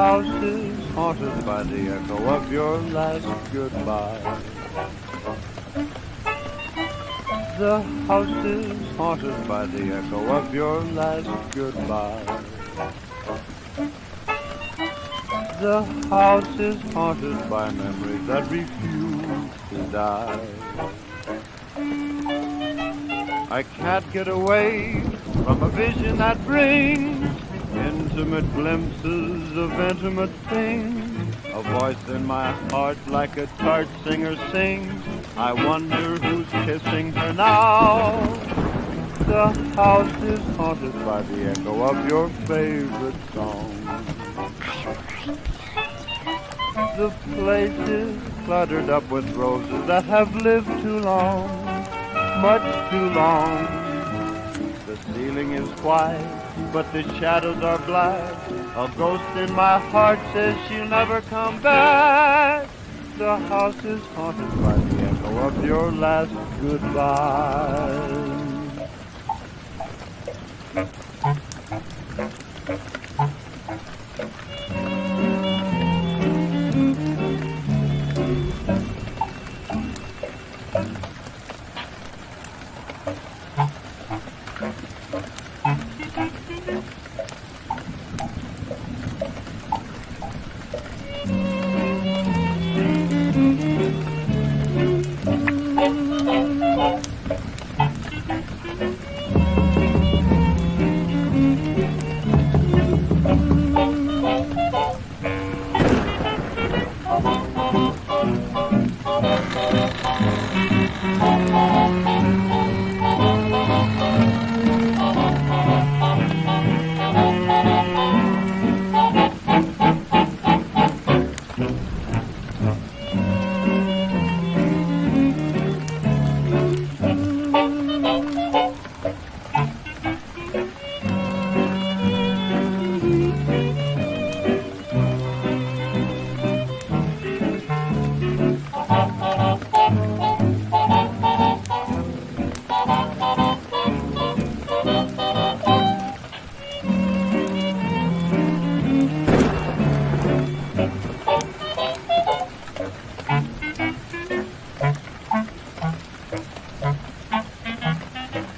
house is haunted by the echo of your last goodbye. The house is haunted by the echo of your last goodbye. The house is haunted by memories that refuse to die. I can't get away from a vision that brings intimate glimpses of intimate things. A voice in my heart like a tart singer sings. I wonder who's kissing her now. The house is haunted by the echo of your favorite song. The place is cluttered up with roses that have lived too long, much too long. The ceiling is white, but the shadows are black. A ghost in my heart says she'll never come back. The house is haunted by the echo of your last goodbye.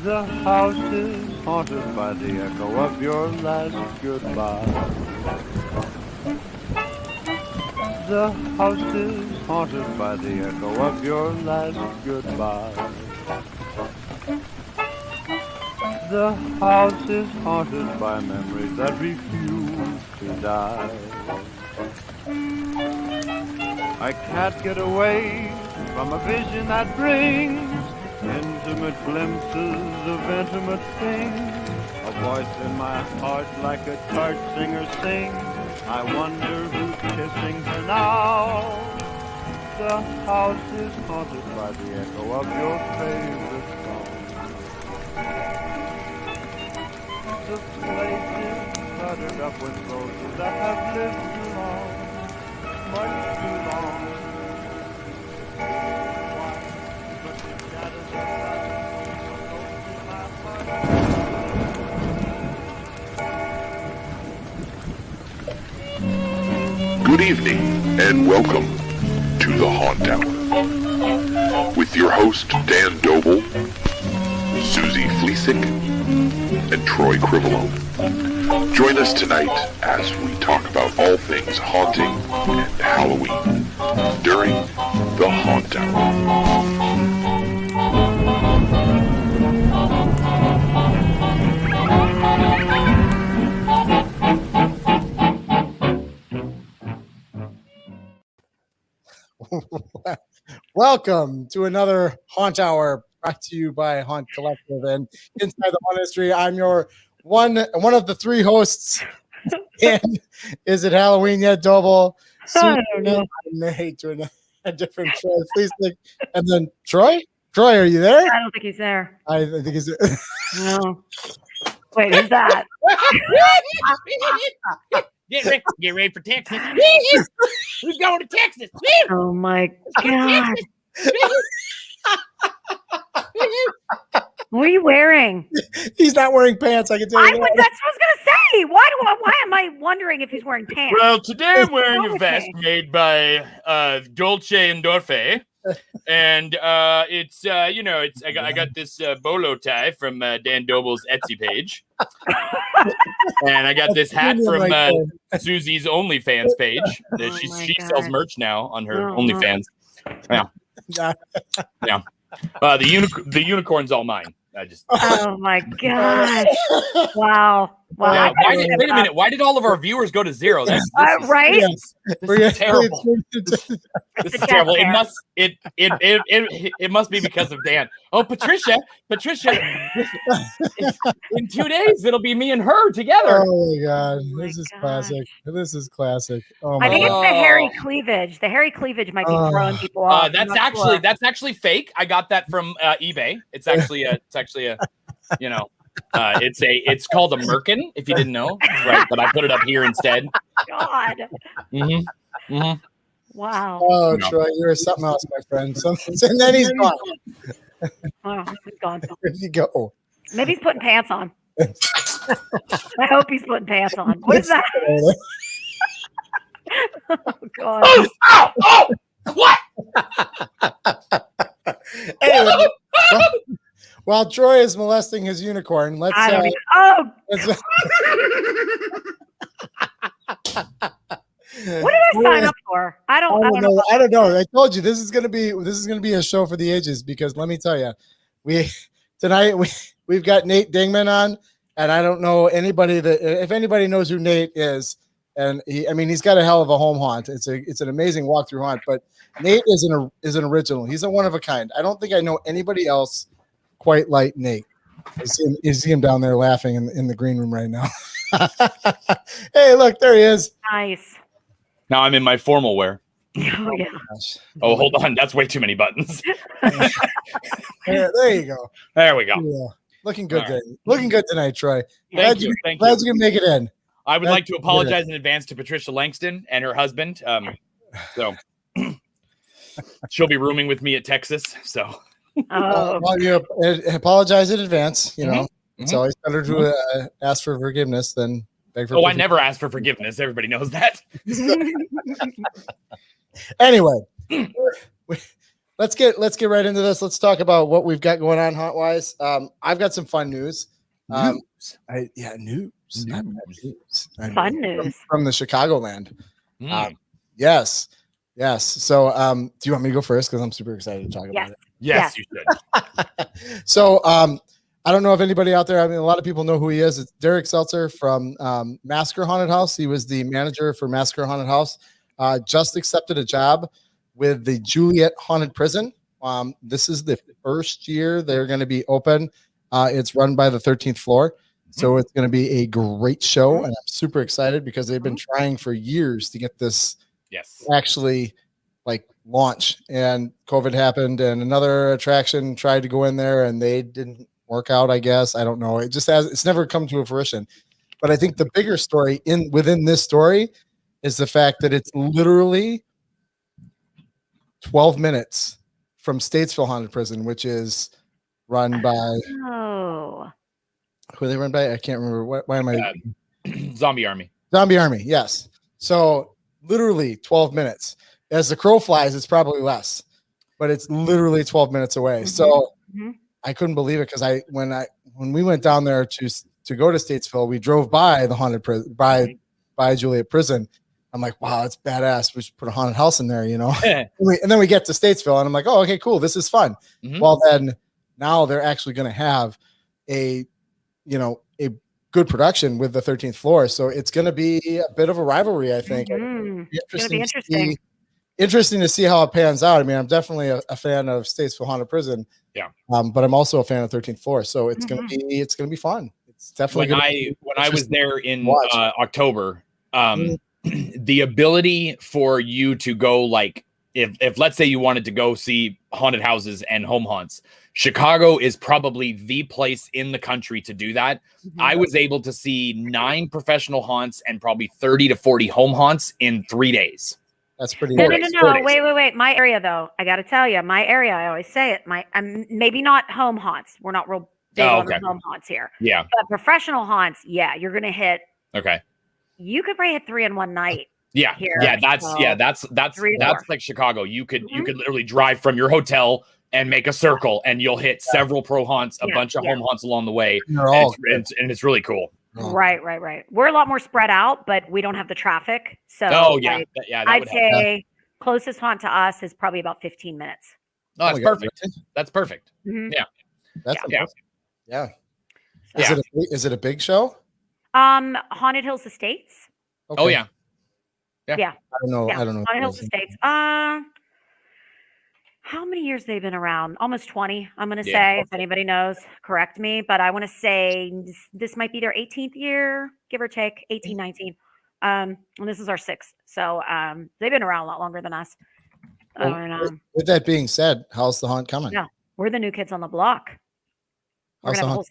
The house is haunted by the echo of your last goodbye. The house is haunted by the echo of your last goodbye. The house is haunted by memories that refuse to die. I can't get away from a vision that brings intimate glimpses of intimate things. A voice in my heart like a tart singer sings. I wonder who's kissing her now. The house is haunted by the echo of your favorite song. The place is cluttered up with roses that have lived too long, much too long. Good evening and welcome to the Haunt Hour with your host Dan Doble, Susie Fleesick, and Troy Crivello. Join us tonight as we talk about all things haunting and Halloween during the Haunt Hour. Welcome to another Haunt Hour brought to you by Haunt Collective and Inside the Haunt Industry. I'm your one of the three hosts. And is it Halloween yet, Doble? I don't know. Married to a different Troy. Please think. And then Troy? Troy, are you there? I don't think he's there. I think he's No. Wait, who's that? Get ready for Texas. We're going to Texas. Oh my God. What are you wearing? He's not wearing pants, I can tell you. That's what I was gonna say. Why am I wondering if he's wearing pants? Well, today I'm wearing What's a vest wrong with made by Dolce and Dorfe, and it's it's I got this bolo tie from Dan Doble's Etsy page, and I got this hat from Susie's OnlyFans page. Oh She my sells God. merch now on her Oh. OnlyFans. Yeah, yeah. The unicorn's all mine. I just. Oh my gosh! Wow! Wow! Yeah, I gotta wait a minute. Why did all of our viewers go to zero? This right? Yes. is terrible. This is The terrible. chat It must be because of Dan. Oh, Patricia, in 2 days it'll be me and her together. Oh my God, my this is gosh. classic. This is classic. Oh my I think God. it's the hairy cleavage. The hairy cleavage might be throwing people off. I'm That's not actually fake. I got that from eBay. It's actually a it's called a merkin. If you didn't know, right? But I put it up here instead. sure. God! Wow! Oh, No. Troy, you're something else, my friend. And then he's gone. Wow! He's gone. Where'd he go? Maybe he's putting pants on. I hope he's putting pants on. What is that? Oh God! Oh! What? Anyway, while Troy is molesting his unicorn, let's. I don't even, oh, let's what did I sign up for? I don't know. I don't know. I told you this is gonna be a show for the ages because let me tell you, we've got Nate Dingman on, and I don't know anybody if anybody knows who Nate is, and he's got a hell of a home haunt. It's an amazing walkthrough haunt, but Nate is an original. He's a one of a kind. I don't think I know anybody else quite like Nate. You see him down there laughing in the green room right now. Hey, look, there he is. Nice. Now I'm in my formal wear. Oh yeah. Gosh. Oh, hold on. That's way too many buttons. There you go. There we go. Yeah. Looking good All right. today. Looking good tonight, Troy. Thank you. Thank Glad you. you can make it in. I would That's like to apologize in advance to Patricia Langston and her husband. So she'll be rooming with me at Texas. So Oh, Well, you apologize in advance. You know, it's Mhm. always better to ask for forgiveness than beg for. oh, I never asked for forgiveness. Everybody knows that. Anyway, let's get right into this. Let's talk about what we've got going on haunt wise. I've got some fun news. News. News. I've got news. fun news. From the Chicagoland. Mm. Yes. So, do you want me to go first? Because I'm super excited to talk Yes. about it. Yes, Yes. you should. So, I don't know if anybody out there, a lot of people know who he is. It's Derek Seltzer from Massacre Haunted House. He was the manager for Massacre Haunted House. Just accepted a job with the Juliet Haunted Prison. This is the first year they're going to be open. It's run by the 13th floor. So it's going to be a great show. And I'm super excited because they've been trying for years to get this Yes. actually launch, and COVID happened and another attraction tried to go in there and they didn't work out. I guess, I don't know. It's never come to a fruition, but I think the bigger story within this story is the fact that it's literally 12 minutes from Statesville Haunted Prison, which is run by Oh. who they run by. I can't remember. Why am I Zombie Army. Zombie Army? Yes. So literally 12 minutes. As the crow flies, it's probably less, but it's literally 12 minutes away. So Mhm. I couldn't believe it because when we went down there to go to Statesville, we drove by the haunted prison by Juliet Prison. I'm like, wow, it's badass. We should put a haunted house in there, you know. And then we get to Statesville, and I'm like, oh, okay, cool. This is fun. Mhm. Well, then now they're actually going to have a good production with the 13th floor, so it's going to be a bit of a rivalry, I think. Mhm. It'll be It's gonna be interesting. interesting to see how it pans out. I mean, I'm definitely a fan of Statesville Haunted Prison. Yeah. But I'm also a fan of 13th floor. So it's Mm-hmm. gonna be fun. It's definitely When I was there in watch. October, the ability for you to go if let's say you wanted to go see haunted houses and home haunts, Chicago is probably the place in the country to do that. Mhm. I was able to see 9 professional haunts and probably 30 to 40 home haunts in 3 days. That's pretty No, good. no, no, 4 no. days. Wait. My area, though, I got to tell you, my area, I always say it, maybe not home haunts. We're not real big Oh, on the okay. home haunts here. Yeah. But professional haunts, yeah, you're going to hit Okay. You could probably hit 3 in one night. Yeah. Here, That's so 3 or 4. like Chicago. You could literally drive from your hotel and make a circle, and you'll hit several pro haunts, a bunch of home haunts along the way, and it's really cool. Right. We're a lot more spread out, but we don't have the traffic. So I'd say closest haunt to us is probably about 15 minutes. Oh, that's perfect. That's perfect. Mm-hmm. Yeah. Yeah. So. Is it a big show? Haunted Hills Estates. Okay. Oh yeah. I don't know. Haunted Hills Estates. How many years they've been around? Almost 20. I'm going to say, if anybody knows, correct me. But I want to say this might be their 18th year, give or take, 18, 19. And this is our 6th. So they've been around a lot longer than us. With that being said, how's the haunt coming? Yeah, we're the new kids on the block. We're going to have a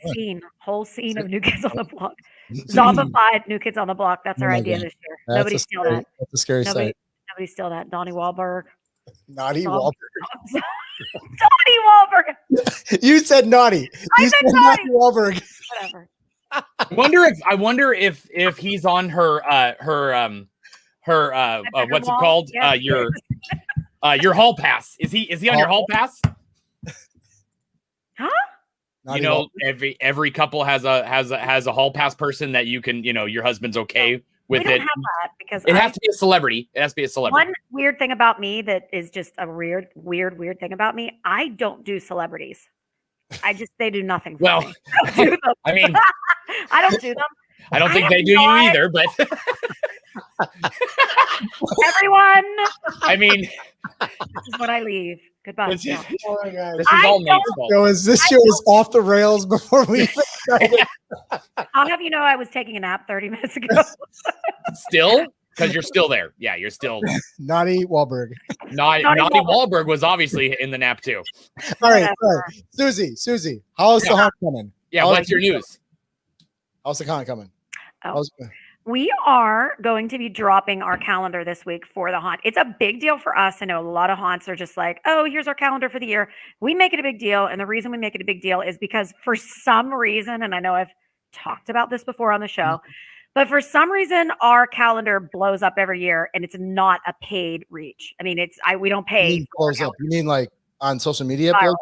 whole scene of new kids on the block. Zombified new kids on the block. That's our idea this year. Nobody steal that. That's a scary sight. Nobody steal that. Donnie Wahlberg. Naughty Wahlberg. Donnie Wahlberg. You said naughty. I said naughty Wahlberg. Whatever. I wonder if he's on her what's it called? Yeah. Your hall pass. Is he on your hall pass? Huh? You know, every couple has a hall pass person that you can, your husband's okay with we don't it. Have that because it has to be a celebrity. It has to be a celebrity. One weird thing about me that is just a weird thing about me. I don't do celebrities. They do nothing for me. I don't do them. I mean, I don't do them. I don't think they do you either, but everyone. I mean, this is when I leave. Goodbye. Oh my God. This is all Nate's fault. So this show is off the rails before we even started. I'll have you know I was taking a nap 30 minutes ago. Still? Because you're still there. Yeah, you're still. Naughty Wahlberg. Naughty Wahlberg was obviously in the nap too. All right. Susie, how's the haunt coming? Yeah, what's your news? How's the haunt coming? We are going to be dropping our calendar this week for the haunt. It's a big deal for us. I know a lot of haunts are just like, oh, here's our calendar for the year. We make it a big deal. And the reason we make it a big deal is because for some reason, and I know I've talked about this before on the show, but for some reason, our calendar blows up every year and it's not a paid reach. I mean, we don't pay. Blows up. You mean like on social media? Viral.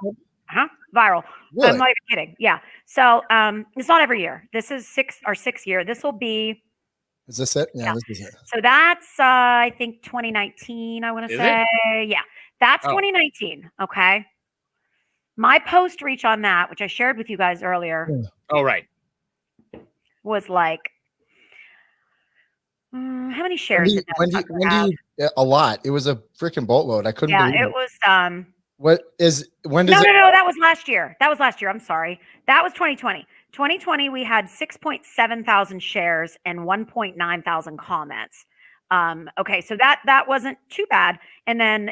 Viral. Really? I'm not even kidding. Yeah. So it's not every year. This is our 6th year. This will be. Is this it? Yeah, this is it. So that's, I think, 2019, I want to say. Yeah, that's 2019. Okay. My post reach on that, which I shared with you guys earlier. Oh, right. Was like, how many shares did that have? A lot. It was a freaking boatload. I couldn't believe it. Yeah, it was. When does No, that was last year. I'm sorry. That was 2020. 2020, we had 6.7 thousand shares and 1.9 thousand comments. Okay, so that wasn't too bad. And then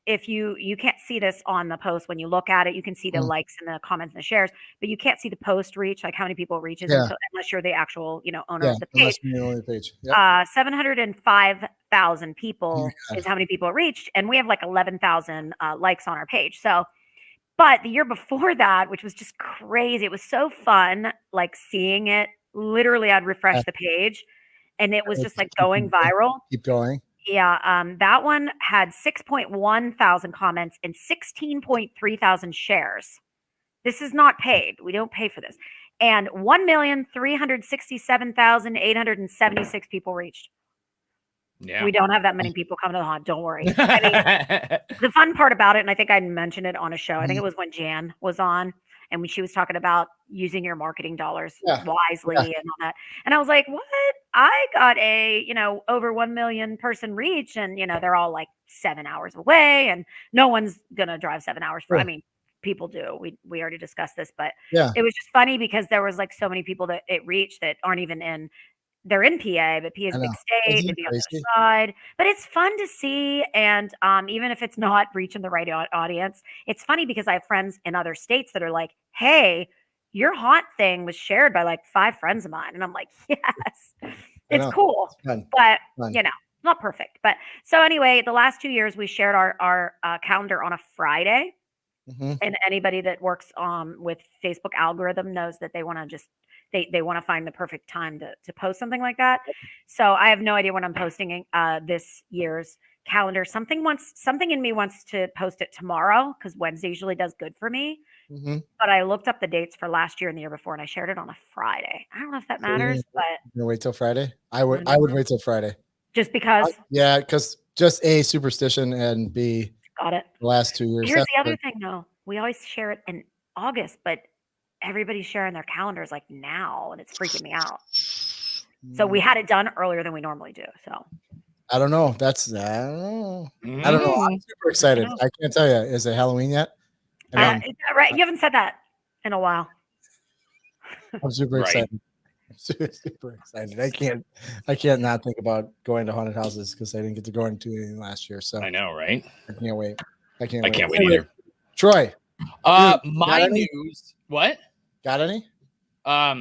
if you can't see this on the post, when you look at it, you can see the likes and the comments and the shares, but you can't see the post reach, like how many people it reaches unless you're the actual, owner of the page. The page. Yep. 705,000 people is how many people it reached. And we have like 11,000 likes on our page. So, but the year before that, which was just crazy, it was so fun, like seeing it. Literally, I'd refresh the page, and it was just like going viral. Keep going. Yeah, that one had 6.1 thousand comments and 16.3 thousand shares. This is not paid. We don't pay for this. And 1,367,876 people reached. Yeah. We don't have that many people come to the haunt. Don't worry. I mean, the fun part about it, and I think I mentioned it on a show, I think it was when Jan was on, and when she was talking about using your marketing dollars wisely and all that. And I was like, what? I got a, over 1 million person reach, and, they're all like 7 hours away, and no one's going to drive 7 hours I mean, people do. We already discussed this, but it was just funny because there was like so many people that it reached that aren't even they're in PA, but PA is a big state, maybe on the side. But it's fun to see. And even if it's not reaching the right audience, it's funny because I have friends in other states that are like, hey, your haunt thing was shared by like 5 friends of mine. And I'm like, yes, it's cool. It's but, not perfect. But so anyway, the last 2 years, we shared our calendar on a Friday. Mm-hmm. And anybody that works with Facebook algorithm knows that they want to just they want to find the perfect time to post something like that. So I have no idea when I'm posting this year's calendar. Something in me wants to post it tomorrow because Wednesday usually does good for me. Mm-hmm. But I looked up the dates for last year and the year before, and I shared it on a Friday. I don't know if that matters, but you wait till Friday. I would wait till Friday. Just because? Because just A, superstition, and B, got it. The last 2 years. Here's the other thing, though. We always share it in August, but everybody's sharing their calendars like now, and it's freaking me out. So we had it done earlier than we normally do. So I don't know. I don't know. I'm super excited. I can't tell you. Is it Halloween yet? right. You haven't said that in a while. I'm super excited. Super excited. I can't not think about going to haunted houses because I didn't get to go into anything last year. So I know, right? I can't wait. I can't wait either. Troy. My news. What? Got any? Got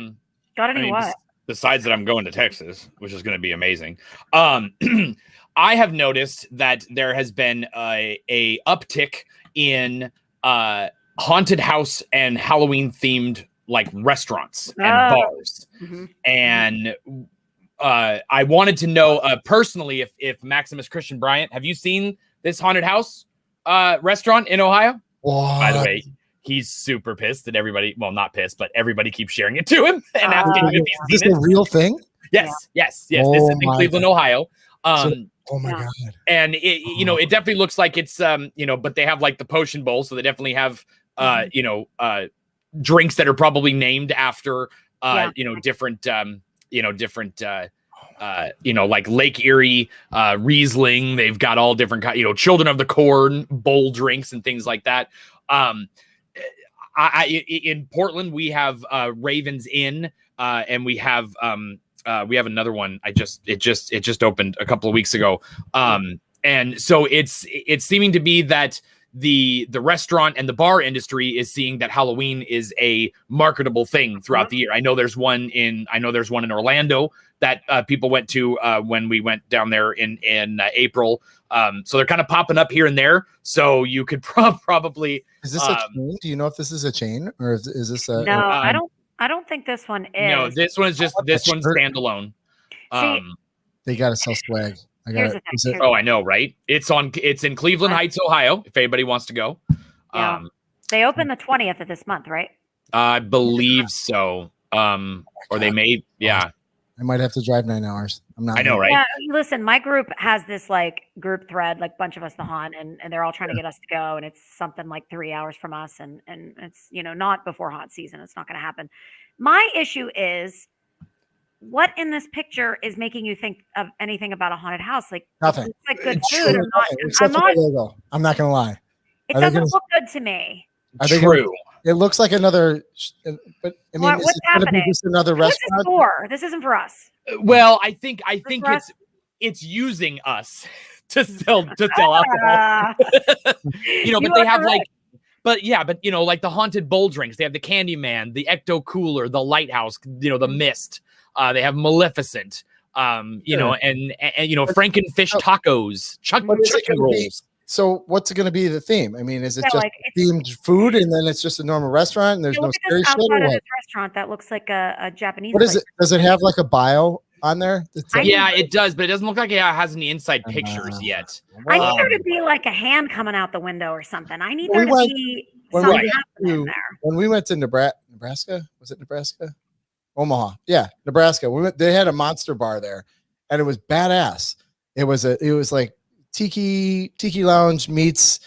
any what? Besides that, I'm going to Texas, which is going to be amazing. I have noticed that there has been a uptick in haunted house and Halloween themed like restaurants and bars. Mm-hmm. And I wanted to know personally if Maximus Christian Bryant, have you seen this haunted house restaurant in Ohio? What? By the way, he's super pissed that everybody, well, not pissed, but everybody keeps sharing it to him and asking him if he's seen it. Is this a real thing? Yes. This is in Cleveland, Ohio. Oh my God. And it definitely looks like it's but they have like the potion bowl, so they definitely have drinks that are probably named after different like Lake Erie, Riesling. They've got all different Children of the Corn bowl drinks and things like that. In Portland we have Ravens Inn, and we have another one. It just opened a couple of weeks ago. And so it's seeming to be that the restaurant and the bar industry is seeing that Halloween is a marketable thing throughout the year. I know there's one in Orlando that people went to when we went down there in April. So they're kind of popping up here and there. So you could probably. Is this a chain? Do you know if this is a chain or is this a? No, I don't think this one is. No, this one's standalone. They got to sell swag. I know, right? It's in Cleveland Heights, Ohio. If anybody wants to go, they open the 20th of this month, right? I believe so. Or they may, yeah. I might have to drive 9 hours. I know, right? Yeah, listen, my group has this like group thread, like bunch of us, the haunt, and they're all trying to get us to go, and it's something like 3 hours from us, and it's not before haunt season. It's not going to happen. My issue is, what in this picture is making you think of anything about a haunted house? Like nothing. It's like good food. I'm not gonna lie. It doesn't look good to me. True. It looks like another. But I mean, what's happening? Just another restaurant. This isn't for us. Well, I think it's using us to sell alcohol. But they have like the haunted bowl drinks. They have the Candyman, the Ecto Cooler, the Lighthouse. The Mist. They have Maleficent, and Frankenfish tacos, chicken rolls. So what's going to be the theme? I mean, is it just themed food and then it's just a normal restaurant and there's no scary shit? Or what? This restaurant that looks like a Japanese. What is it? Does it have like a bio on there? Yeah, it does, but it doesn't look like it has any inside pictures yet. I need there to be like a hand coming out the window or something. I need there to be something happening there. When we went to Nebraska, was it Nebraska? Omaha, yeah, Nebraska. They had a monster bar there, and it was badass. It was like tiki lounge meets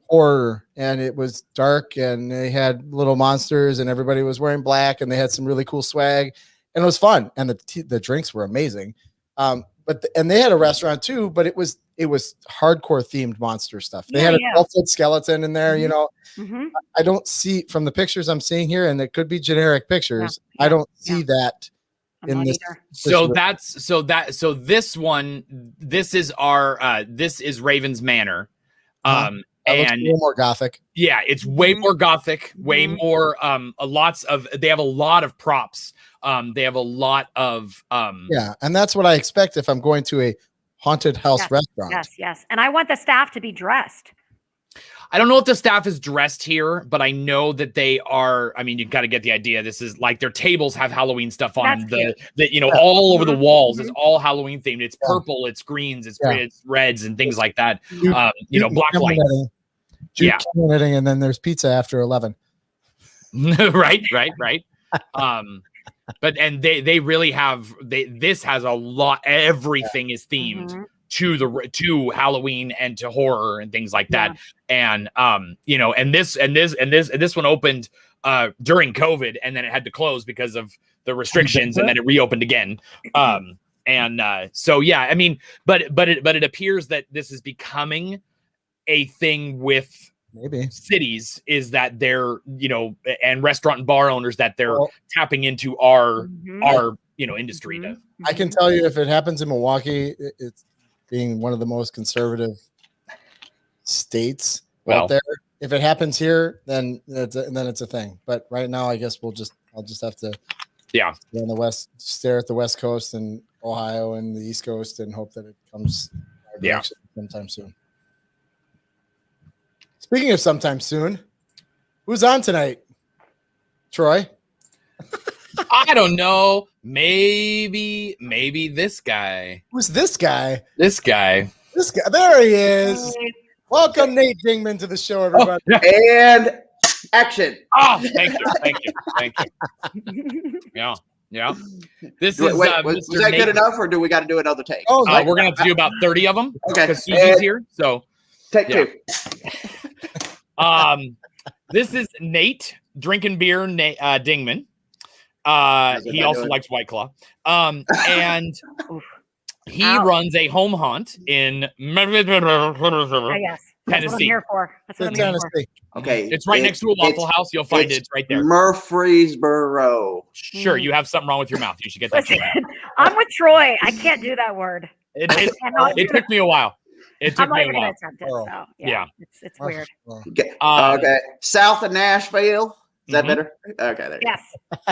horror, and it was dark, and they had little monsters, and everybody was wearing black, and they had some really cool swag, and it was fun, and the drinks were amazing. But they had a restaurant too, but it was hardcore themed monster stuff. They had a 12-foot skeleton in there, Mm-hmm. I don't see from the pictures I'm seeing here, and it could be generic pictures. Yeah. I don't see that in this. This one, this is Raven's Manor. And a little more gothic. Yeah, it's way more gothic, way more they have a lot of props. They have a lot of and that's what I expect if I'm going to a haunted house restaurant. Yes. And I want the staff to be dressed. I don't know if the staff is dressed here, but I know that they are. I mean, you got to get the idea. This is like their tables have Halloween stuff on them. All over the walls is all Halloween themed. It's purple, it's greens, it's reds, and things like that. Black lights. And then there's pizza after 11. right. But they really have. This has a lot. Everything is themed. To Halloween and to horror and things like that. And and this one opened during COVID, and then it had to close because of the restrictions, and then it reopened again. So yeah, I mean, but it appears that this is becoming a thing with maybe cities, is that they're and restaurant and bar owners that they're tapping into our industry. I can tell you, if it happens in Milwaukee, it's being one of the most conservative states out there. If it happens here, then it's a thing. But right now, I guess I'll just have to stare at the West Coast and Ohio and the East Coast and hope that it comes sometime soon. Speaking of sometime soon, who's on tonight? Troy? I don't know. Maybe this guy. Who's this guy? This guy. There he is. Welcome, Nate Dingman, to the show, everybody. And action. Oh, thank you. Yeah. This is. Was that good enough, or do we got to do another take? We're gonna have to do about 30 of them. Okay. Because Susie's here. So take two. This is Nate drinking beer. Dingman. He also likes White Claw. And he runs a home haunt in yes. Tennessee. That's what I'm here for. Okay. It's right next to a Waffle House. You'll find it. It's right there. Murfreesboro. Sure, you have something wrong with your mouth. You should get that checked out. I'm with Troy. I can't do that word. It took me a while. It's weird. Okay. South of Nashville. Is that better? Okay. There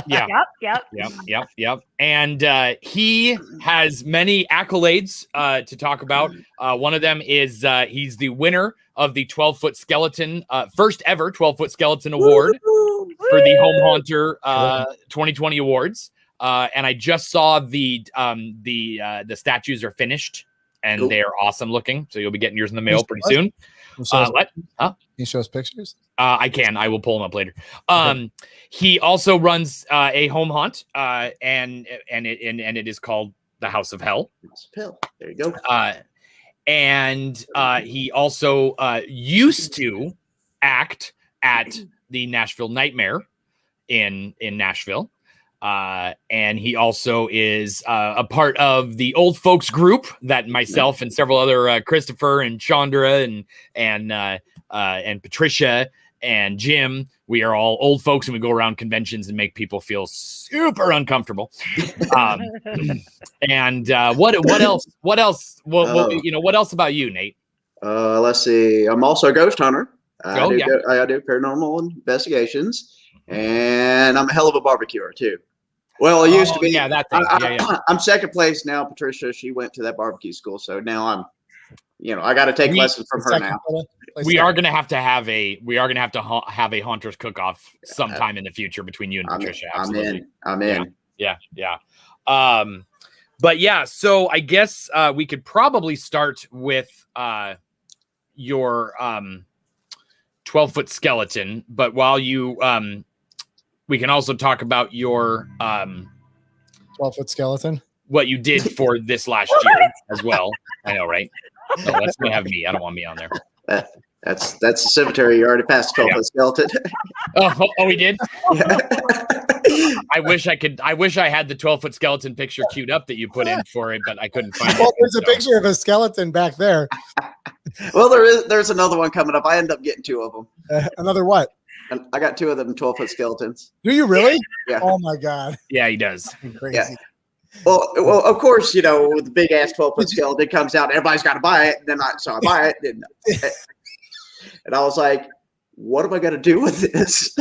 you go. Yep. And he has many accolades to talk about. One of them is he's the winner of the 12-foot skeleton, first ever 12-foot skeleton award for the Home Haunter 2020 awards. And I just saw the statues are finished, and they are awesome looking. So you'll be getting yours in the mail pretty soon. What? Huh? He shows pictures. I can. I will pull them up later. He also runs a home haunt, and it is called the House of Hell. There you go. And he also used to act at the Nashville Nightmare in Nashville. And he also is a part of the old folks group that myself and several other Christopher and Chandra and Patricia and Jim, we are all old folks, and we go around conventions and make people feel super uncomfortable. And what else? What else about you, Nate? Let's see. I'm also a ghost hunter. I do paranormal investigations, and I'm a hell of a barbecuer too. Well, I used to be. Yeah, that thing. I'm second place now. Patricia, she went to that barbecue school, so now I'm. I got to take lessons from her now. We are going to have to have a Haunters cook-off sometime in the future between you and Patricia. Absolutely. I'm in. Yeah. But yeah, so I guess we could probably start with your 12-foot skeleton. But while you, we can also talk about your 12-foot skeleton. What you did for this last year as well. I know, right? No, let's not have me. I don't want me on there. That's the cemetery. You already passed the 12-foot skeleton. Oh, we did? Yeah. I wish I had the 12-foot skeleton picture queued up that you put in for it, but I couldn't find it. Well, there's a picture of a skeleton back there. Well, there's another one coming up. I end up getting two of them. Another what? And I got two of them 12-foot skeletons. Do you really? Yeah. Oh my God. Yeah, he does. Crazy. Yeah. Well, of course, with the big ass 12-foot skeleton comes out, everybody's got to buy it. So I buy it, and I was like, "What am I going to do with this?"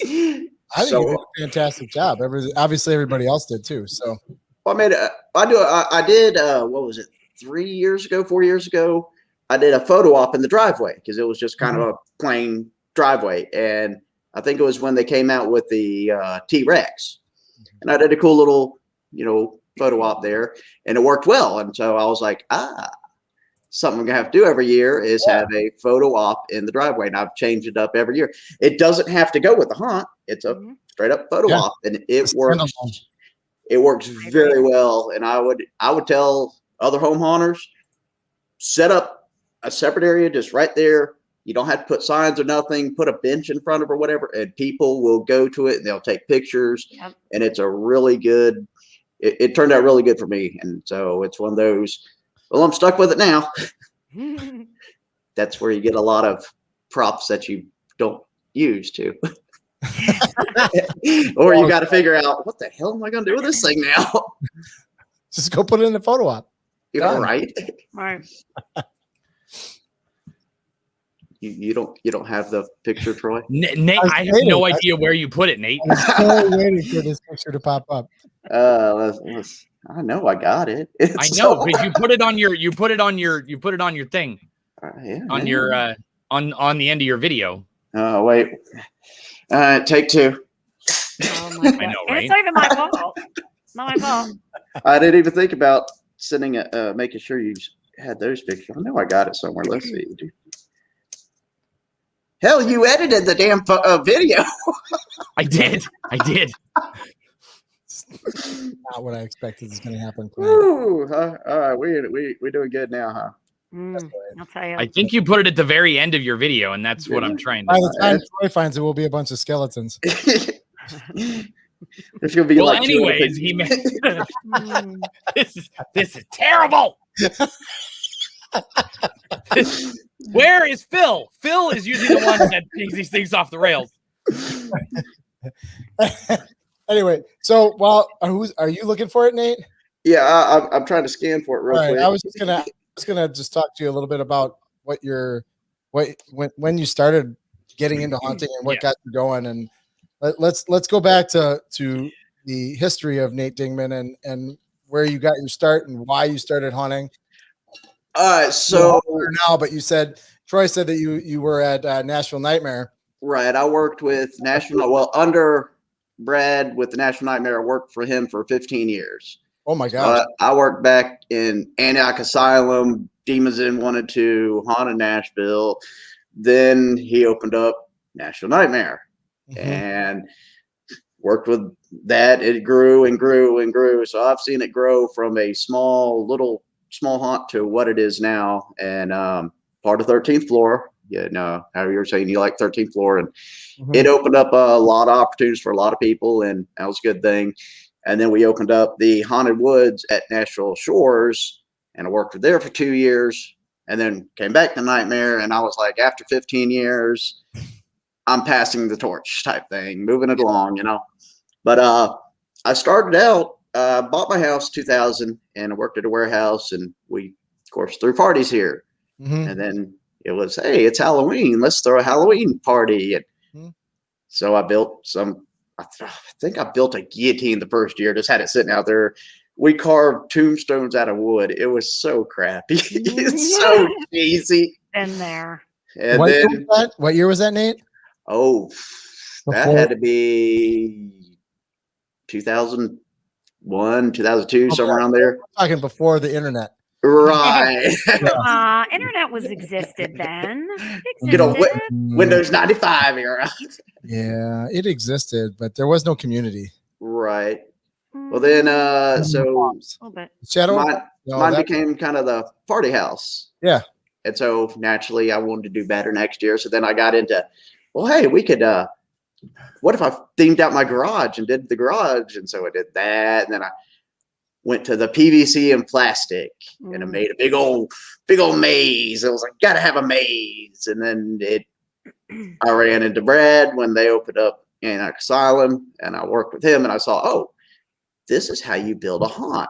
I think you did a fantastic job. Obviously, everybody else did too. So, well, I did. What was it? 4 years ago, I did a photo op in the driveway because it was just kind of a plain driveway. And I think it was when they came out with the T-Rex. And I did a cool little, photo op there, and it worked well. And so I was like, something I'm going to have to do every year is have a photo op in the driveway. And I've changed it up every year. It doesn't have to go with the haunt. It's a straight up photo op, and it works. It works very well. And I would tell other home haunters, set up a separate area just right there. You don't have to put signs or nothing, put a bench in front of or whatever, and people will go to it and they'll take pictures. Yep. And it's a really good, it turned out really good for me. And so it's one of those, well, I'm stuck with it now. That's where you get a lot of props that you don't use too. Or you got to figure out, what the hell am I going to do with this thing now? Just go put it in the photo op. You're right. Right. You don't have the picture, Troy? Nate, I have no idea where you put it, Nate. I'm still waiting for this picture to pop up. I know I got it. I know, because you put it on your thing. On your on the end of your video. Oh wait. Take two. Oh my God. I know, right? And it's not even my fault. Not my fault. I didn't even think about sending making sure you had those pictures. I know I got it somewhere. Let's see. Hell, you edited the damn video. I did. Not what I expected is going to happen. Ooh, all right, we're doing good now, huh? I'll tell you. I think you put it at the very end of your video, and that's what I'm trying to. By the time Troy finds it, will be a bunch of skeletons. There's gonna be like. Anyways, he made. This is terrible. Where is Phil? Phil is usually the one that takes these things off the rails. Anyway, so are you looking for it, Nate? Yeah, I'm trying to scan for it real quick. I was gonna just talk to you a little bit about when you started getting into haunting and what got you going, and let's go back to the history of Nate Dingman and where you got your start and why you started haunting. So now, but Troy said that you were at Nashville Nightmare. Right. I worked with under Brad with the National Nightmare. I worked for him for 15 years. Oh my gosh. I worked back in Antioch Asylum. Demons Inn wanted to haunt in Nashville. Then he opened up National Nightmare and worked with that. It grew and grew and grew. So I've seen it grow from a small haunt to what it is now, and part of 13th floor. However you were saying you like 13th floor, and it opened up a lot of opportunities for a lot of people, and that was a good thing. And then we opened up the Haunted Woods at Natural Shores, and I worked there for 2 years, and then came back to Nightmare, and I was like, after 15 years, I'm passing the torch type thing, moving it along, But I started out. Bought my house 2000, and I worked at a warehouse, and we, of course, threw parties here. And then it was, hey, it's Halloween. Let's throw a Halloween party. And so I built I think I built a guillotine the first year, just had it sitting out there. We carved tombstones out of wood. It was so crappy. It's so cheesy. Been there. And what year was that, Nate? Oh, that had to be 2001, 2002, somewhere around there. I'm talking before the internet. Right. Internet existed then. Windows 95 era. Yeah, it existed, but there was no community. Right. Well, then, so mine became kind of the party house. Yeah. And so naturally I wanted to do better next year. So then I got into, well, hey, we could, what if I themed out my garage and did the garage? And so I did that. And then I went to the PVC and plastic and I made a big old maze. I was like, gotta have a maze. And then I ran into Brad when they opened up Antioch Asylum, and I worked with him, and I saw, oh, this is how you build a haunt.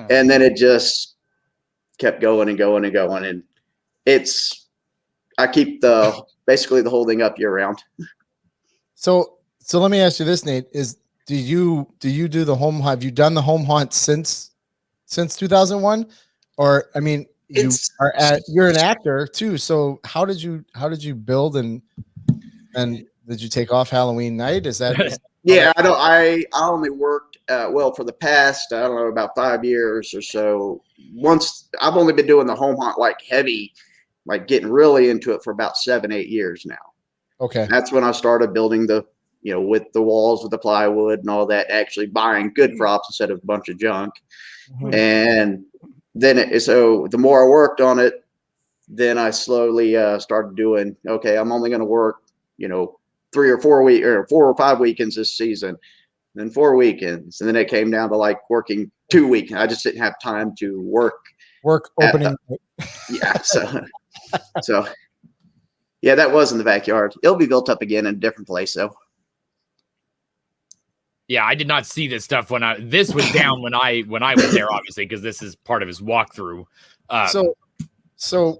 And then it just kept going and going and going. And I keep basically the whole thing up year round. So let me ask you this, Nate, do you do the home? Have you done the home haunt since 2001? Or, I mean, you're an actor too. So how did you build and did you take off Halloween night? Is that Yeah, I only worked for the past, I don't know, about 5 years or so. Once I've only been doing the home hunt like heavy, like getting really into it for about 7-8 years now. Okay. That's when I started building with the walls with the plywood and all that, actually buying good props instead of a bunch of junk. Mhm. And then so the more I worked on it, then I slowly started doing, okay, I'm only going to work, 3 or 4 4 or 5 weekends this season, then 4 weekends. And then it came down to like working 2 weeks. I just didn't have time to work opening. Yeah. So yeah, that was in the backyard. It'll be built up again in a different place though. Yeah, I did not see this stuff this was down when I was there, obviously, because this is part of his walkthrough. So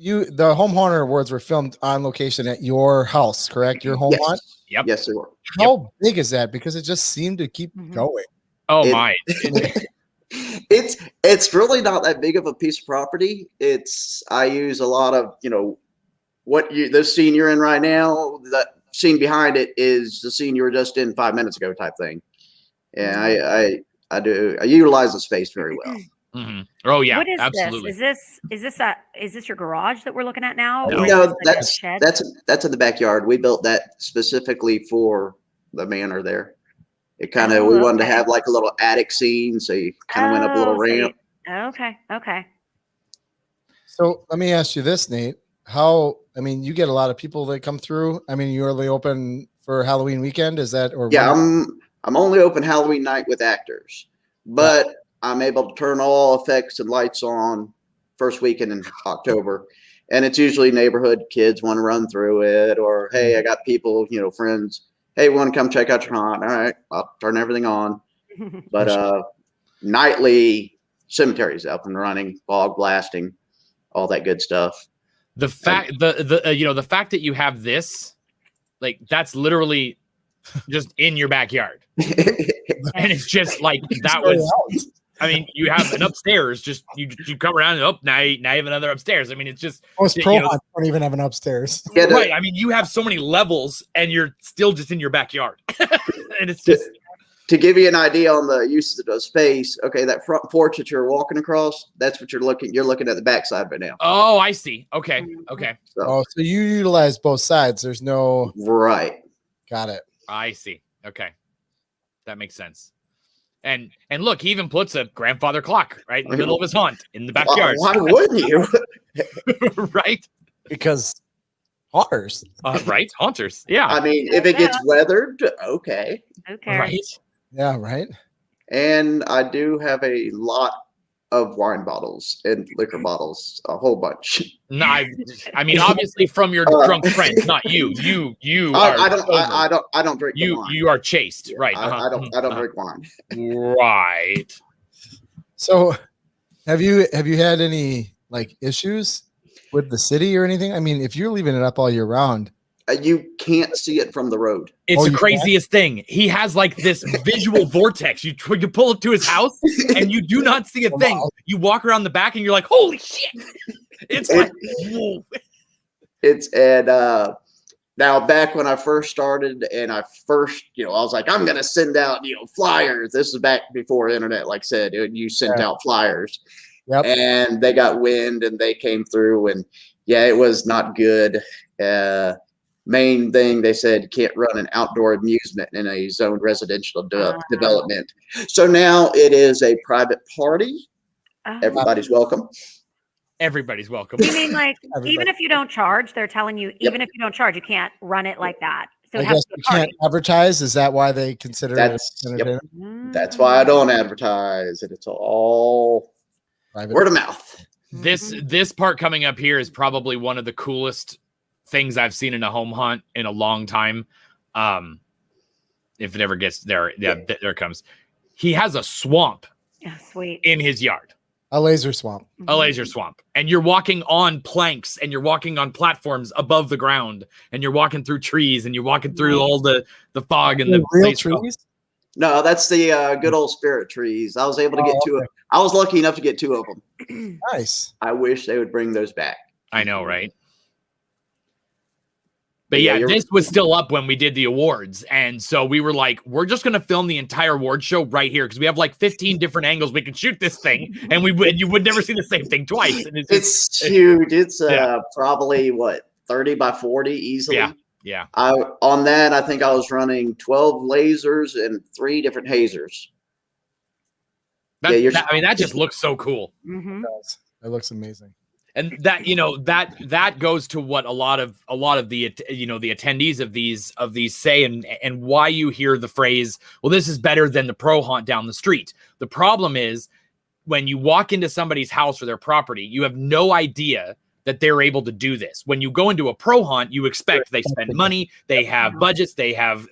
the Home Hunter Awards were filmed on location at your house, correct? Your home hunt? Yep. Yes, they were. How big is that? Because it just seemed to keep going. Oh my. It's really not that big of a piece of property. I use a lot of, the scene you're in right now, that scene behind it is the scene you were just in 5 minutes ago type thing. And I utilize the space very well. Mm-hmm. Oh yeah, what is absolutely. This? Is this your garage that we're looking at now? No, that's in the backyard. We built that specifically for the manor there. It kind of we wanted to have like a little attic scene, so you kind of went up a little ramp. Okay. So let me ask you this, Nate. You get a lot of people that come through. You're only open for Halloween weekend. Is that Yeah, I'm only open Halloween night with actors, but I'm able to turn all effects and lights on first weekend in October. And it's usually neighborhood kids want to run through it, or, hey, I got people, friends. Hey, want to come check out your hunt? All right, I'll turn everything on. But nightly cemeteries up and running, fog blasting, all that good stuff. The fact the fact that you have this, like, that's literally just in your backyard. And it's just like that was. You have an upstairs. Just you come around and now you have another upstairs. It's just most pro don't even have an upstairs. Yeah, right. You have so many levels, and you're still just in your backyard. And it's just to give you an idea on the use of the space. Okay, that front porch that you're walking across, that's what you're looking. You're looking at the backside right now. Oh, I see. Okay. So you utilize both sides. There's no right. Got it. I see. Okay, that makes sense. And look, he even puts a grandfather clock right in the middle of his haunt in the backyard. Why wouldn't you? Right? Because haunters. Right? Haunters. Yeah. If it gets weathered, okay. Right. Yeah, right. And I do have a lot of wine bottles and liquor bottles, a whole bunch. No, obviously from your drunk friends, not you. You are. I don't drink. You are chaste, right? I don't drink wine. Right. So, have you had any issues with the city or anything? If you're leaving it up all year round, you can't see it from the road. It's the craziest thing. He has this visual vortex. You pull up to his house and you do not see a thing. You walk around the back and you're like, holy shit. It's like, whoa. Now back when I first started and I was like, I'm going to send out, flyers. This is back before internet, like I said, you sent out flyers. Yep. And they got wind and they came through and it was not good. Main thing, they said you can't run an outdoor amusement in a zoned residential development. So now it is a private party. Everybody's welcome. Everybody's welcome. You mean even if you don't charge, they're telling you, even if you don't charge, you can't run it like that. So I guess you can't advertise. Is that why they consider it entertainment? That's why I don't advertise it. It's all private. Word of mouth. This part coming up here is probably one of the coolest things I've seen in a home hunt in a long time. If it ever gets there, there it comes. He has a swamp in his yard. A laser swamp. A laser swamp. And you're walking on planks and you're walking on platforms above the ground and you're walking through trees and you're walking through all the fog and the real trees. No, that's the good old spirit trees. I was able to get two. I was lucky enough to get 2 of them. Nice. I wish they would bring those back. I know, right? But yeah, this was still up when we did the awards. And so we were like, we're just going to film the entire award show right here because we have like 15 different angles we can shoot this thing. And you would never see the same thing twice. And it's huge. It's probably, 30 by 40 easily. Yeah. On that, I think I was running 12 lasers and 3 different hazers. That just looks so cool. Mm-hmm. It looks amazing. And that, that goes to what a lot of the, the attendees of these say, and why you hear the phrase, well, this is better than the pro haunt down the street. The problem is when you walk into somebody's house or their property, you have no idea that they're able to do this. When you go into a pro haunt, you expect they spend money, they have budgets, they have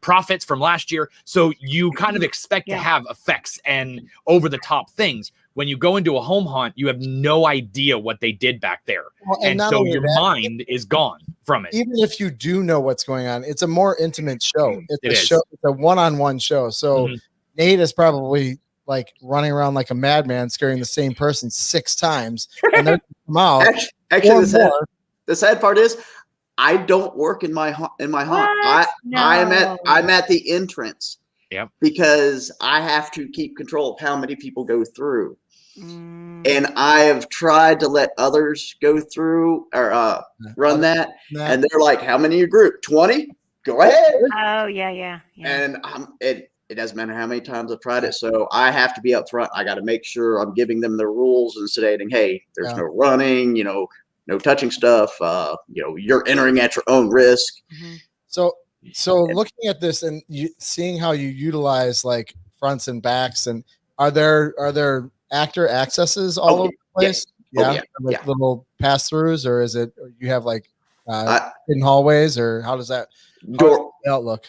profits from last year. So you kind of expect to have effects and over the top things. When you go into a home haunt, you have no idea what they did back there. Well, and so your mind is gone from it. Even if you do know what's going on, it's a more intimate show. It's a one-on-one show. So Nate is probably like running around like a madman, scaring the same person 6 times. And then come out. Actually, the sad part is I don't work in my haunt. I'm at the entrance. Yep. Because I have to keep control of how many people go through. And I have tried to let others go through or run that. And they're like, how many in your group? 20? Go ahead. Oh, yeah. And it doesn't matter how many times I've tried it. So I have to be up front. I got to make sure I'm giving them the rules and stating, hey, there's no running, no touching stuff. You're entering at your own risk. So looking at this and seeing how you utilize like fronts and backs, and are there actor accesses all over the place? Little pass throughs, or is it you have like hidden hallways, or how does that look?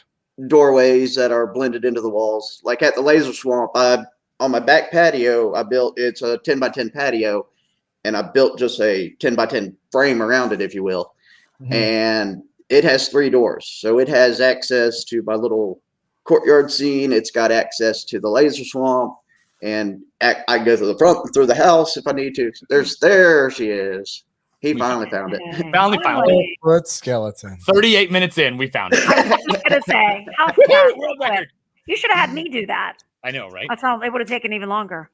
Doorways that are blended into the walls. Like at the laser swamp, on my back patio, it's a 10 by 10 patio, and I built just a 10 by 10 frame around it, if you will. And it has 3 doors. So it has access to my little courtyard scene. It's got access to the laser swamp, and I go through the front, through the house if I need to. There she is. He finally found it. Finally found it. What skeleton? 38 minutes in, we found it. I was gonna say, how fast? You should have had me do that. I know, right? That's how it would have taken even longer.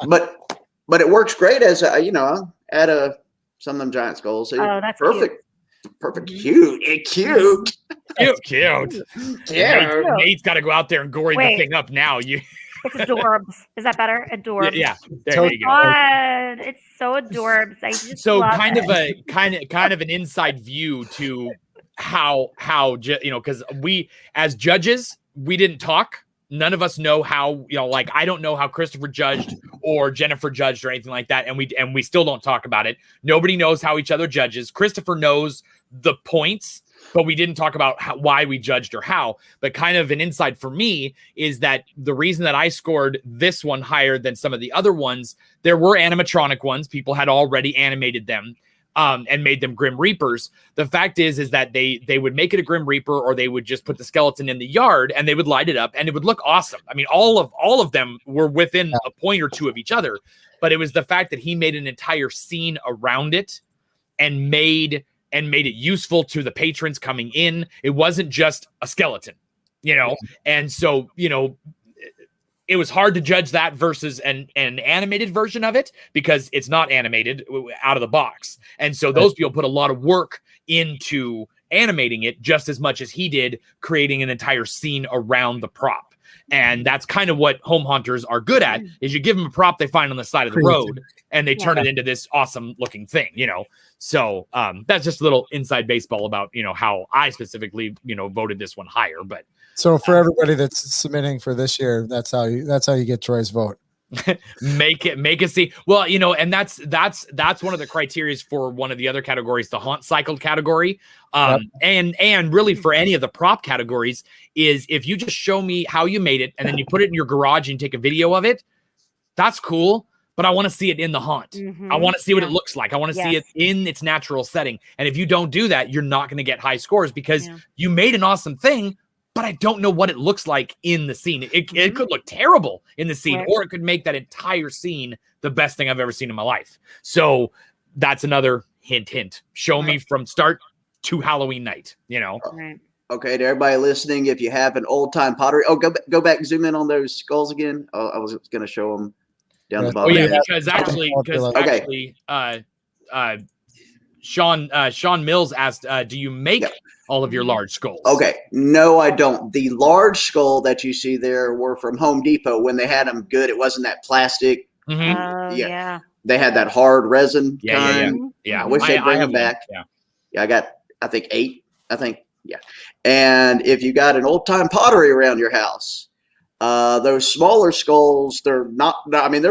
But it works great as at some of them giant skulls. Oh, that's perfect. Perfect. Cute. Cute. Nate's got to go out there and gory the thing up now. It's adorbs. Is that better? Adorbs. Yeah. There you go. God, it's so adorbs. I just kind of an inside view to how because we as judges, we didn't talk. None of us know how, I don't know how Christopher judged or Jennifer judged or anything like that. And we still don't talk about it. Nobody knows how each other judges. Christopher knows the points, but we didn't talk about why we judged or how. But kind of an insight for me is that the reason that I scored this one higher than some of the other ones, there were animatronic ones. People had already animated them. And made them Grim Reapers. The fact is that they would make it a Grim Reaper, or they would just put the skeleton in the yard and they would light it up and it would look awesome. I mean, all of them were within a point or two of each other, but it was the fact that he made an entire scene around it and made it useful to the patrons coming in. It wasn't just a skeleton, and so, it was hard to judge that versus an animated version of it because it's not animated out of the box. And so those people put a lot of work into animating it just as much as he did creating an entire scene around the prop. And that's kind of what home haunters are good at, is you give them a prop they find on the side of the road and they turn it into this awesome looking thing, So that's just a little inside baseball about, how I specifically, voted this one higher. But so for everybody that's submitting for this year, that's how you get Troy's vote. make it see. Well, and that's one of the criteria for one of the other categories, the haunt cycle category. And really for any of the prop categories is if you just show me how you made it and then you put it in your garage and take a video of it, that's cool. but I want to see it in the haunt. Mhm. I want to see what Yeah. it looks like. I want to see Yes. it in its natural setting. And if you don't do that, you're not going to get high scores because Yeah. you made an awesome thing, but I don't know what it looks like in the scene. It Mhm. could look terrible in the scene, Right. or it could make that entire scene the best thing I've ever seen in my life. So that's another hint. Show me from start to Halloween night, you know? Right. Okay, to everybody listening, if you have an old time pottery, go back and zoom in on those skulls again. I was going to show them down the Yes. bottom. Oh yeah, there. because actually, Sean Mills asked, do you make Yep. all of your large skulls? Okay, no, I don't. The large skull that you see there were from Home Depot when they had them good. It wasn't that plastic. Mhm. Oh yeah. They had that hard resin Yeah. kind. Yeah. I wish they'd bring have them one. back. Yeah. Yeah, I got, I think 8. I think, yeah. And if you got an old time pottery around your house, those smaller skulls, they're not. I mean,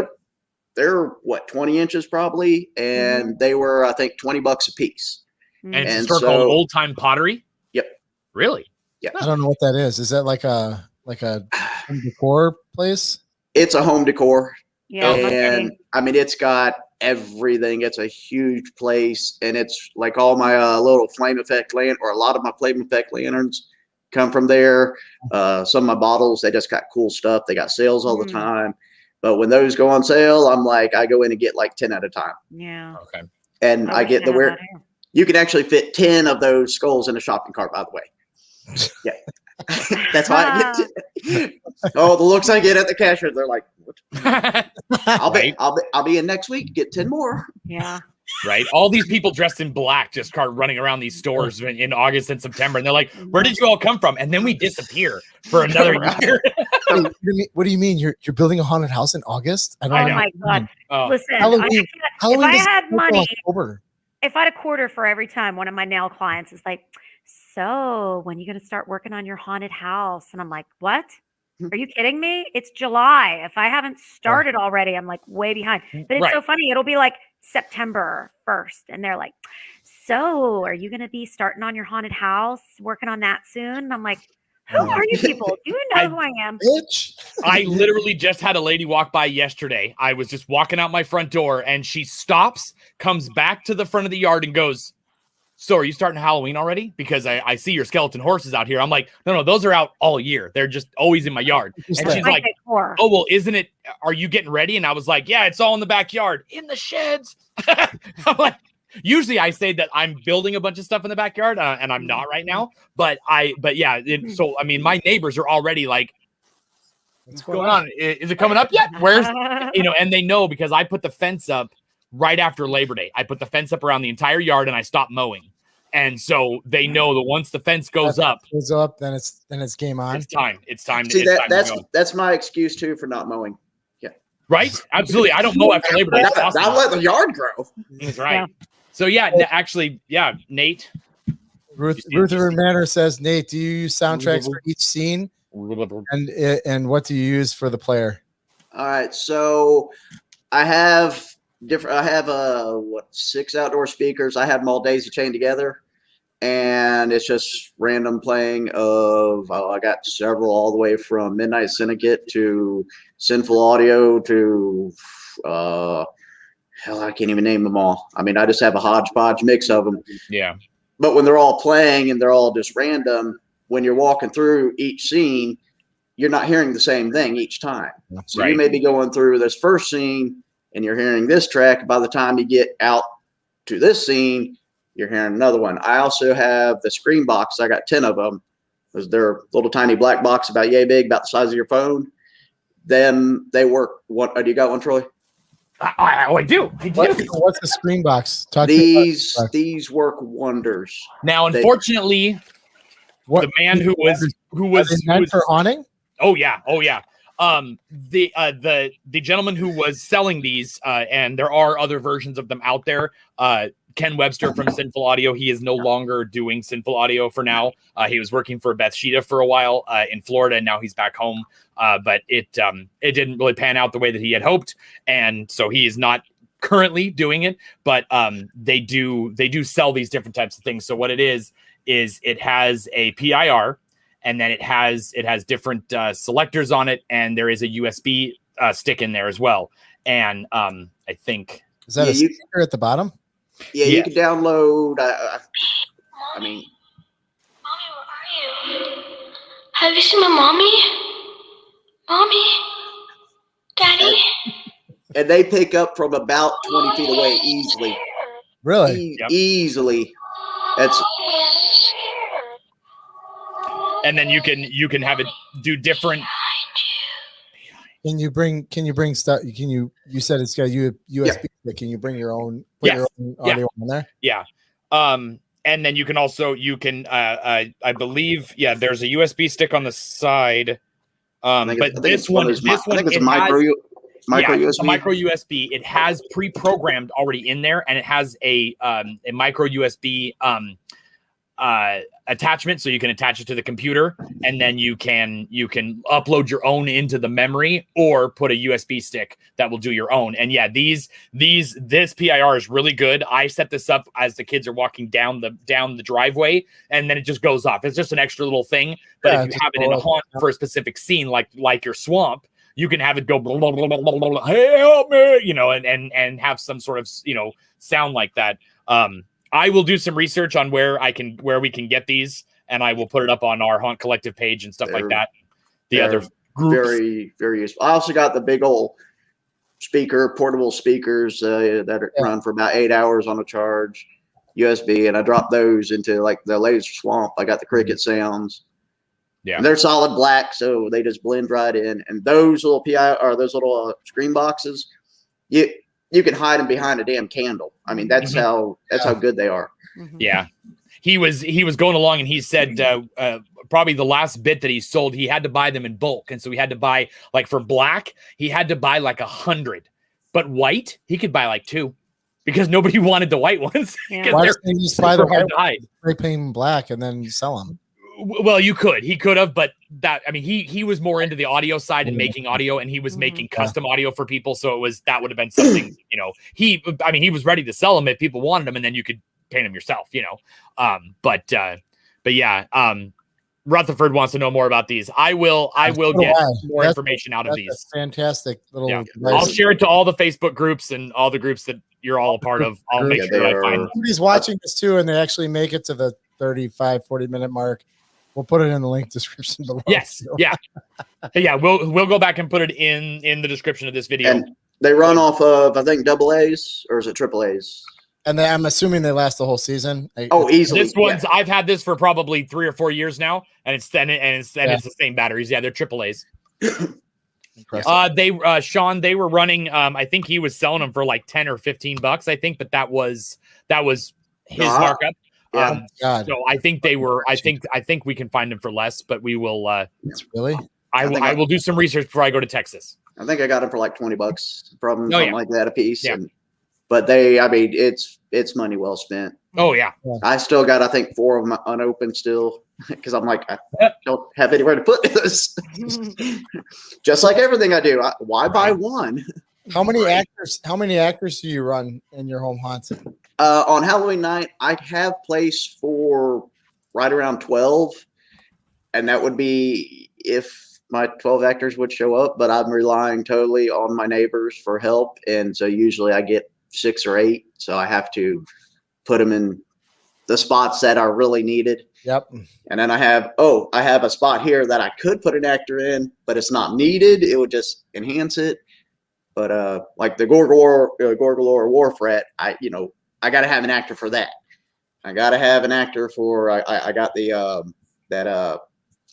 they're what, 20 inches probably, and they were, I think, $20 a piece. And it's a And store called Old Time Pottery. Yep. Really? I don't know what that is. Is that like a home decor place? It's a home decor. Yeah. And I mean, it's got everything. It's a huge place, and it's like all my little flame effect or a lot of my flame effect lanterns come from there. Some of my bottles, they just got cool stuff. They got sales all the time. But when those go on sale, I'm like, I go in and get like 10 at a time. Yeah. Okay. And I get the weird. You can actually fit 10 of those skulls in a shopping cart, by the way. Yeah. That's why I get the looks I get at the cashier, they're like, what? I'll be in next week, get 10 more. Yeah. Right. All these people dressed in black just start running around these stores in August and September. And they're like, where did you all come from? And then we disappear for another year. What do you mean? You're building a haunted house in August? Oh my God. Oh. Listen, Halloween if I is had money, October. if I had a quarter for every time one of my nail clients is like, so when are you going to start working on your haunted house? And I'm like, what? Are you kidding me? It's July. If I haven't started already, I'm like way behind. But it's so funny. It'll be like September 1st. And they're like, so are you going to be starting on your haunted house, working on that soon? And I'm like, who are you people? Do you know who I am? Bitch. I literally just had a lady walk by yesterday. I was just walking out my front door and she stops, comes back to the front of the yard and goes, so are you starting Halloween already? Because I see your skeleton horses out here. I'm like, no, those are out all year. They're just always in my yard. And she's like, oh, well, isn't it? Are you getting ready? And I was like, yeah, it's all in the backyard, in the sheds. I'm like, usually I say that I'm building a bunch of stuff in the backyard and I'm not right now. But yeah. So, I mean, my neighbors are already like, what's going on? Is it coming up yet? Where's, and they know because I put the fence up right after Labor Day. I put the fence up around the entire yard and I stopped mowing. And so they know that once the fence goes up, then it's game on. It's time. See, that's my excuse too for not mowing. Yeah. Right? Absolutely. I don't mow after Labor Day. Awesome. I'll let the yard grow. That's right. Yeah. So actually, Nate. Rutherford Manor says, Nate, do you use soundtracks for each scene? And what do you use for the player? All right. So I have 6 outdoor speakers. I have them all daisy chained together, and it's just random playing of I got several all the way from Midnight Syndicate to Sinful Audio to hell, I can't even name them all. I mean, I just have a hodgepodge mix of them. Yeah. But when they're all playing and they're all just random, when you're walking through each scene, you're not hearing the same thing each time. So you may be going through this first scene and you're hearing this track. By the time you get out to this scene, you're hearing another one. I also have the screen box. I got 10 of them. They're little tiny black box about yay big, about the size of your phone. Then they work. What? Do you got one, Troy? I do. What's the screen box? These work wonders. Now, unfortunately, the man who was meant for awning. Oh yeah. The gentleman who was selling these, and there are other versions of them out there. Ken Webster from Sinful Audio. He is no longer doing Sinful Audio for now. He was working for Beth Sheeta for a while in Florida, and now he's back home. But it didn't really pan out the way that he had hoped, and so he is not currently doing it. But they do sell these different types of things. So what it is it has a PIR, and then it has different selectors on it, and there is a USB stick in there as well. and I think is that a speaker at the bottom? Yeah, you can download. I mean, Mommy, where are you? Have you seen my mommy? Mommy, Daddy. And they pick up from about 20 feet away easily. Really? Easily. That's. And then you can have it do different. Can you bring stuff? You said it's got USB. Can you bring your own? Put your own audio on there. Yeah. And then you can I believe there's a USB stick on the side. But this one I think it's a micro USB. A micro USB. It has pre-programmed already in there, and it has a micro USB attachment, so you can attach it to the computer, and then you can upload your own into the memory, or put a USB stick that will do your own. And this PIR is really good. I set this up as the kids are walking down the driveway, and then it just goes off. It's just an extra little thing, but if you have it in a haunt for a specific scene, like your swamp, you can have it go blah, blah, blah, blah, blah, blah, hey, help me, and have some sort of sound like that. I will do some research on where we can get these, and I will put it up on our Haunt Collective page and stuff like that. The other groups. Very, very useful. I also got the big old portable speakers that run for about 8 hours on a charge, USB, and I dropped those into like the laser swamp. I got the cricket sounds. Yeah, and they're solid black, so they just blend right in. And those little screen boxes, you can hide them behind a damn candle. I mean, that's how good they are. Yeah. He was going along, and he said probably the last bit that he sold, he had to buy them in bulk. And so he had to buy, like, for black, he had to buy like 100, but white, he could buy like 2, because nobody wanted the white ones. Why don't you just buy the white, spray paint black, and then you sell them? Well, he could have, but he was more into the audio side and making audio, and he was making custom audio for people. So that would have been something, he was ready to sell them if people wanted them, and then you could paint them yourself, but Rutherford wants to know more about these. I will get more information out of these. Fantastic little. I'll share it to all the Facebook groups and all the groups that you're all a part of. I'll make sure that I find. Somebody's watching this too, and they actually make it to the 35-40 minute mark. We'll put it in the link description below. Yes. Yeah. We'll go back and put it in the description of this video. And they run off of, I think, AA's, or is it AA's? And I'm assuming they last the whole season. Easily. This one's I've had this for probably 3 or 4 years now, and it's the same batteries. Yeah, they're AA's. Sean, they were running. I think he was selling them for like $10 or $15, I think, but that was his markup. So I think they were. I think we can find them for less, but we will. Really? I will do some research before I go to Texas. I think I got them for like $20 from something like that a piece. Yeah. But it's money well spent. Oh yeah. I still got, I think, 4 of them unopened still, because I'm like, I don't have anywhere to put this. Just like everything I do, why buy one? How many actors do you run in your home haunts? On Halloween night, I have place for right around 12, and that would be if my 12 actors would show up, but I'm relying totally on my neighbors for help, and so usually I get 6 or 8, so I have to put them in the spots that are really needed. Yep. And then I have a spot here that I could put an actor in, but it's not needed. It would just enhance it. But like the Gorgolor Wharf Rat, I got to have an actor for that. I got to have an actor for. I got the that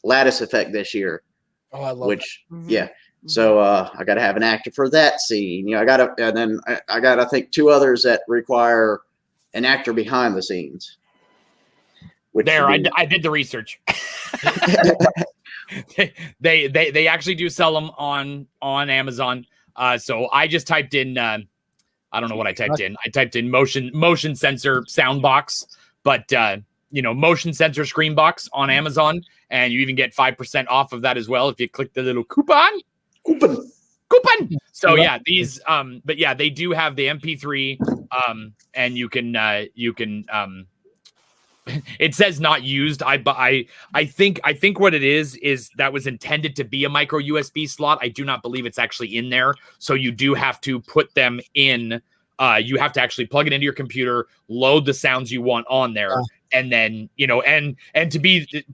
lattice effect this year. Oh, I love that. Yeah. So I got to have an actor for that scene. I got to, and then I got, I think, 2 others that require an actor behind the scenes. I did the research. they actually do sell them on Amazon. So I just typed in. I don't know what I typed in. I typed in motion sensor sound box, but motion sensor screen box on Amazon, and you even get 5% off of that as well if you click the little coupon. So yeah, these but yeah, they do have the MP3 and you can It says not used. I think what it is that was intended to be a micro USB slot. I do not believe it's actually in there. So you do have to put them in. You have to actually plug it into your computer, load the sounds you want on there, and then and to be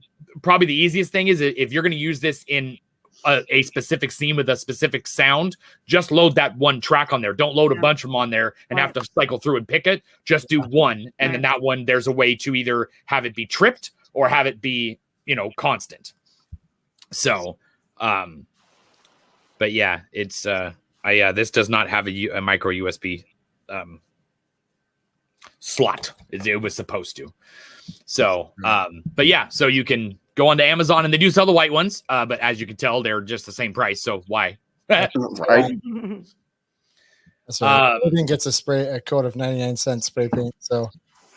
probably the easiest thing is if you're going to use this in a specific scene with a specific sound, just load that one track on there. Don't load a bunch of them on there and have to cycle through and pick it. Just do one, and then that one, there's a way to either have it be tripped or have it be, constant. So, but yeah, it's this does not have a micro USB slot. It was supposed to. So, but yeah, so you can go onto Amazon, and they do sell the white ones, but as you can tell, they're just the same price. So why? Right. That's right. Everything gets a coat of 99-cent spray paint. So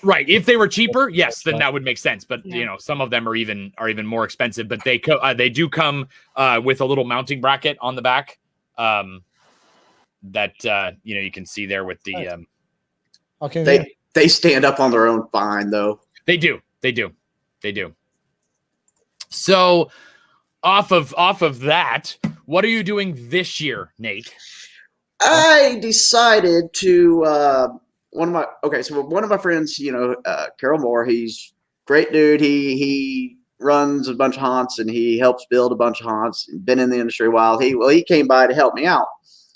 right, if they were cheaper, yes, then that would make sense. But some of them are even more expensive. But they do come with a little mounting bracket on the back that you can see there with the. They stand up on their own fine though. They do. So off of that, what are you doing this year, Nate? I decided to one of my friends, Carol Moore, he's a great dude. He runs a bunch of haunts and he helps build a bunch of haunts. Been in the industry a while. He came by to help me out.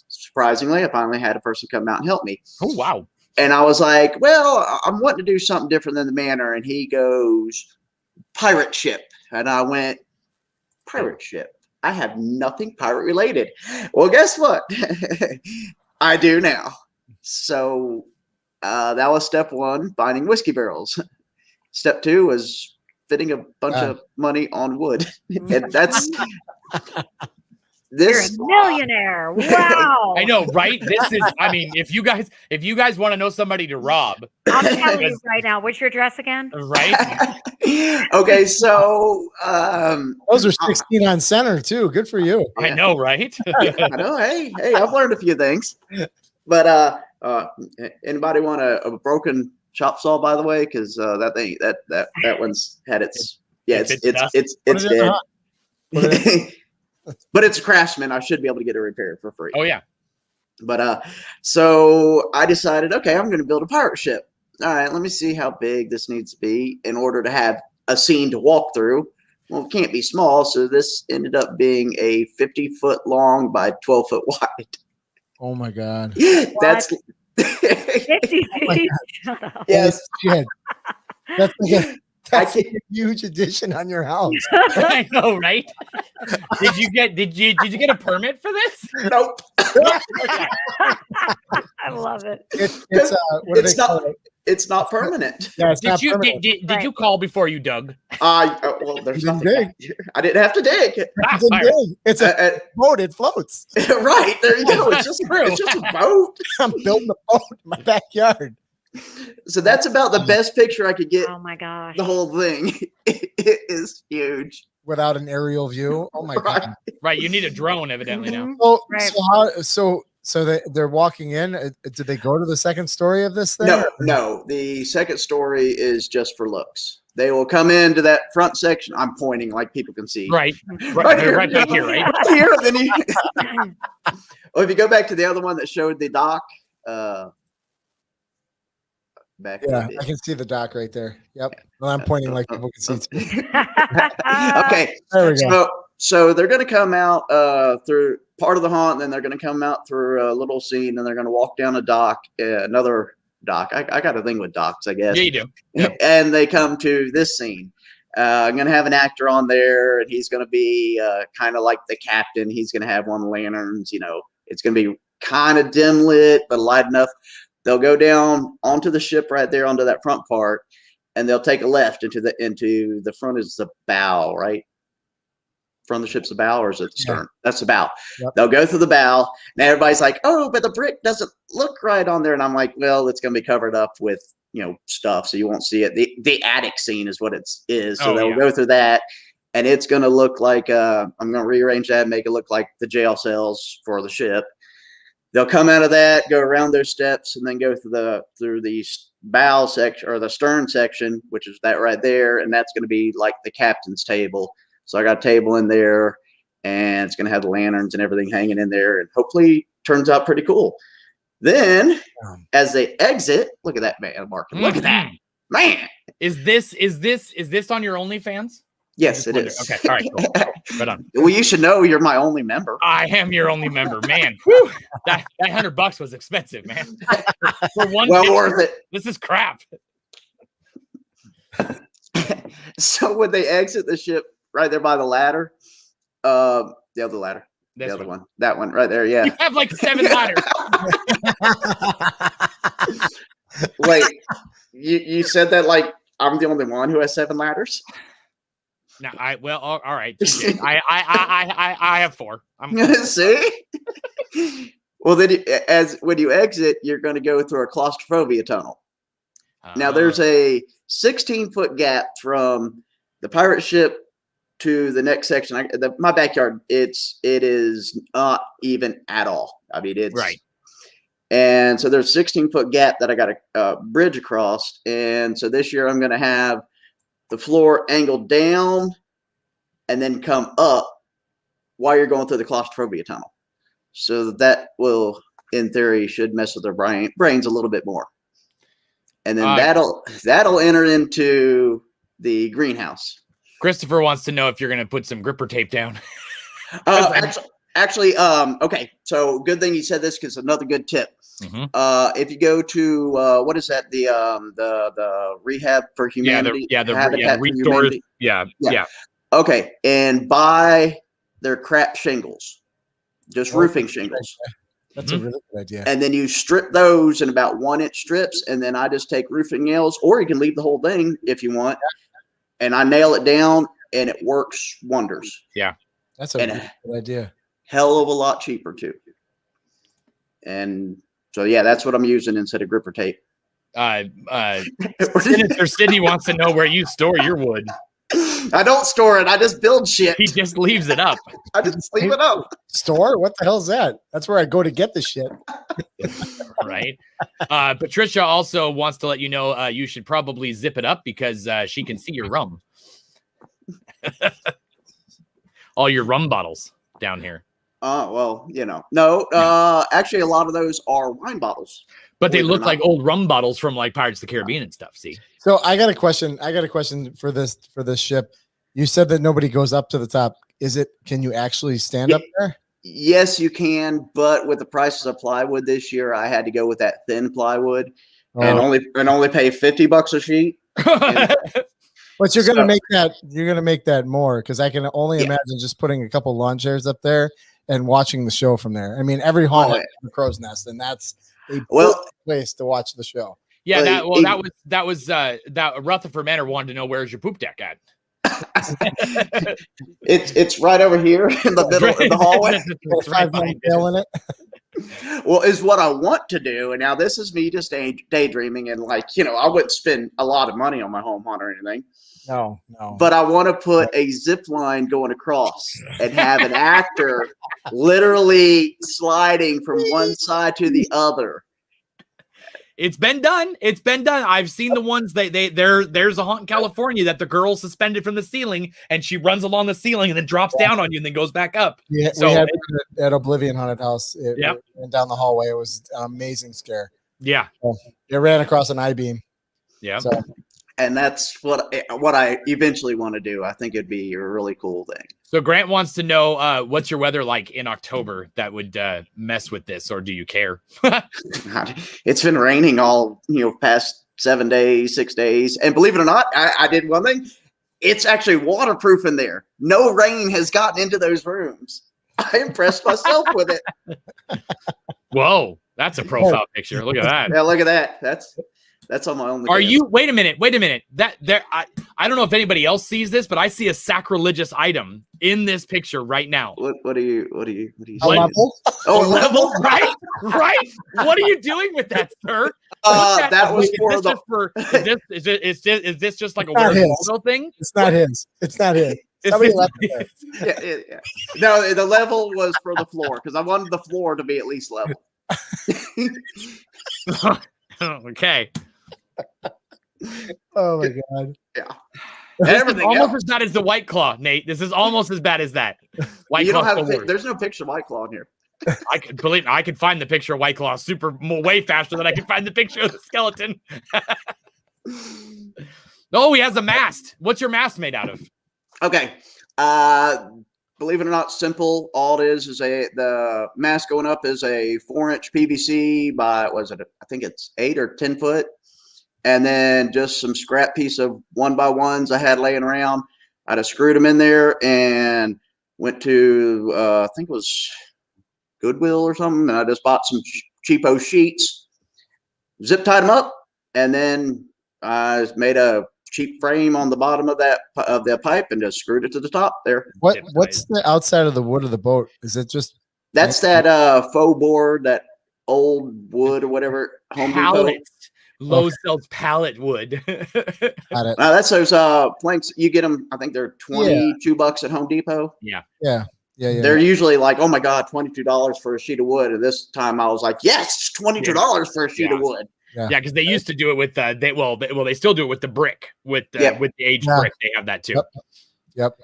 Surprisingly, I finally had a person come out and help me. Oh wow. And I was like, well, I'm wanting to do something different than the manor. And he goes, pirate ship. And I went, pirate ship? I have nothing pirate related. Well, guess what? I do now. So that was step one, finding whiskey barrels. Step two was fitting a bunch of money on wood. And that's... You're a millionaire. Wow. I know, right? This is, if you guys want to know somebody to rob, I'm telling you right now, what's your address again? Right? Okay, so those are 16 on center too. Good for you. I know, right? I know. Hey, I've learned a few things. But anybody want a broken chop saw, by the way? Because that thing that one's had it's dead. But it's a Craftsman. I should be able to get it repaired for free. Oh yeah. But so I decided, okay, I'm going to build a pirate ship. All right, let me see how big this needs to be in order to have a scene to walk through. Well, it can't be small, so this ended up being a 50-foot long by 12-foot wide. Oh my God. That's 50 feet. Yes. That's a huge addition on your house. I know, right? Did you get a permit for this? Nope. I love it. It's not permanent. Yeah, did you call before you dug? Well, there's nothing back here. I didn't have to dig. It's a boat. It floats. Right there, you go. It's just a boat. I'm building a boat in my backyard. So that's about the best picture I could get. Oh my gosh. The whole thing it is huge. Without an aerial view. Oh my God. Right. You need a drone evidently now. So they're walking in. Did they go to the second story of this thing? No. The second story is just for looks. They will come into that front section. I'm pointing like people can see. Right here, right back here, right? Here, then if you go back to the other one that showed the dock, back. Yeah, I can see the dock right there. Yep. Well, I'm pointing like people can see too. Okay. There we go. So they're going to come out through part of the haunt, and then they're going to come out through a little scene, and they're going to walk down a dock, another dock. I got a thing with docks, I guess. Yeah, you do. Yep. And they come to this scene. I'm going to have an actor on there, and he's going to be kind of like the captain. He's going to have one of the lanterns. It's going to be kind of dim lit, but light enough. They'll go down onto the ship right there onto that front part, and they'll take a left into the front is the bow, right? Front of the ship's the bow, or is it the stern? Yeah. That's the bow. Yep. They'll go through the bow. Now everybody's like, "Oh, but the brick doesn't look right on there," and I'm like, "Well, it's going to be covered up with stuff, so you won't see it." The attic scene is what it is, so they'll go through that, and it's going to look like I'm going to rearrange that and make it look like the jail cells for the ship. they'll come out of that, go around those steps, and then go through the bow section or the stern section, which is that right there, and that's going to be like the captain's table. So I got a table in there, and it's going to have the lanterns and everything hanging in there, and hopefully turns out pretty cool. Then, as they exit, look at that man, Mark. Look at that man. Is this on your OnlyFans? Yes, it is. Okay, all right, cool. Right on. Well, you should know you're my only member. I am your only member, man. Whew, that $100 was expensive, man. For one, well worth it. This is crap. So when they exit the ship, right there by the ladder, the other ladder, This the other one. one, that one right there, yeah. You have like 7 ladders. Wait, you said that like I'm the only one who has 7 ladders? No, all right. I have 4. See? Well, then when you exit, you're going to go through a claustrophobia tunnel. Now there's a 16-foot gap from the pirate ship to the next section. My backyard, it is not even at all. I mean, it's right. And so there's a 16-foot gap that I got a bridge across. And so this year I'm going to have the floor angled down and then come up while you're going through the claustrophobia tunnel. So that will, in theory, should mess with their brains a little bit more. And then that'll enter into the greenhouse. Christopher wants to know if you're going to put some gripper tape down. Actually, okay. So good thing you said this because another good tip. Mm-hmm. If you go to what is that? The Rehab for Humanity. The Restore. Yeah. Okay, and buy their crap shingles, just roofing shingles. That's a really good idea. And then you strip those in about 1-inch strips, and then I just take roofing nails, or you can leave the whole thing if you want. And I nail it down, and it works wonders. Yeah, that's a really good idea. Hell of a lot cheaper too. And so yeah, that's what I'm using instead of gripper tape. Senator Sidney wants to know where you store your wood. I don't store it. I just build shit. He just leaves it up. I just leave it up. Store? What the hell is that? That's where I go to get the shit. Right. Patricia also wants to let you know you should probably zip it up because she can see your rum. All your rum bottles down here. Well, no. Actually, a lot of those are wine bottles. But they look like old rum bottles from like Pirates of the Caribbean and stuff. See. So I got a question. For this ship. You said that nobody goes up to the top. Can you actually stand up there? Yes, you can. But with the prices of plywood this year, I had to go with that thin plywood and only pay $50 a sheet. But you're gonna make that more because I can only imagine just putting a couple lawn chairs up there and watching the show from there. I mean, every haunt has a crow's nest, and that's a place to watch the show. Yeah, that was Rutherford Manor wanted to know where's your poop deck at. It's right over here in the middle of the hallway. In it. Well, is what I want to do, and now this is me just daydreaming, and I wouldn't spend a lot of money on my home hunt or anything. No. But I want to put a zip line going across and have an actor literally sliding from one side to the other. It's been done. I've seen the ones there's a haunt in California that the girl's suspended from the ceiling and she runs along the ceiling and then drops down on you and then goes back up. Yeah, so we had it at Oblivion Haunted House. It went down the hallway. It was an amazing scare. Yeah. It ran across an I-beam. Yeah. So. And that's what I eventually want to do. I think it'd be a really cool thing. So Grant wants to know what's your weather like in October that would mess with this, or do you care? It's been raining all past 7 days, 6 days, and believe it or not, I did one thing. It's actually waterproof in there. No rain has gotten into those rooms. I impressed myself with it. Whoa, that's a profile picture. Look at that. Yeah, look at that. That's on my own. Are you? Wait a minute. I don't know if anybody else sees this, but I see a sacrilegious item in this picture right now. What are you? A level? Oh, a level, right. What are you doing with that, sir? That was Is this just like a weird thing? It's not his. Somebody left it there. Yeah. No, the level was for the floor because I wanted the floor to be at least level. Okay. Oh my god. Yeah. This is Everything almost else. as bad as the White Claw, Nate. This is almost as bad as that. White You don't Claw's have the worst. there's no picture of White Claw in here. I could believe I could find the picture of White Claw way faster than I could find the picture of the skeleton. Oh, he has a mast. What's your mast made out of? Okay. Believe it or not, simple. All it is the mast going up is a 4-inch PVC by I think it's 8 or 10 foot, and then just some scrap piece of 1x1s I had laying around. I'd have screwed them in there and went to I think it was Goodwill or something, and I just bought some cheapo sheets, zip tied them up, and then I made a cheap frame on the bottom of the pipe and just screwed it to the top there. What's the outside of the wood of the boat? Is it just that's that faux board, that old wood or whatever, Home Depot? Lowe's sells pallet wood. Got it. That's those planks. You get them, I think they're $22 at Home Depot. Yeah. They're usually like, oh my God, $22 for a sheet of wood. And this time I was like, yes, $22 for a sheet of wood. Yeah, because they used to do it with they still do it with the brick, with the aged brick. They have that too. Yep.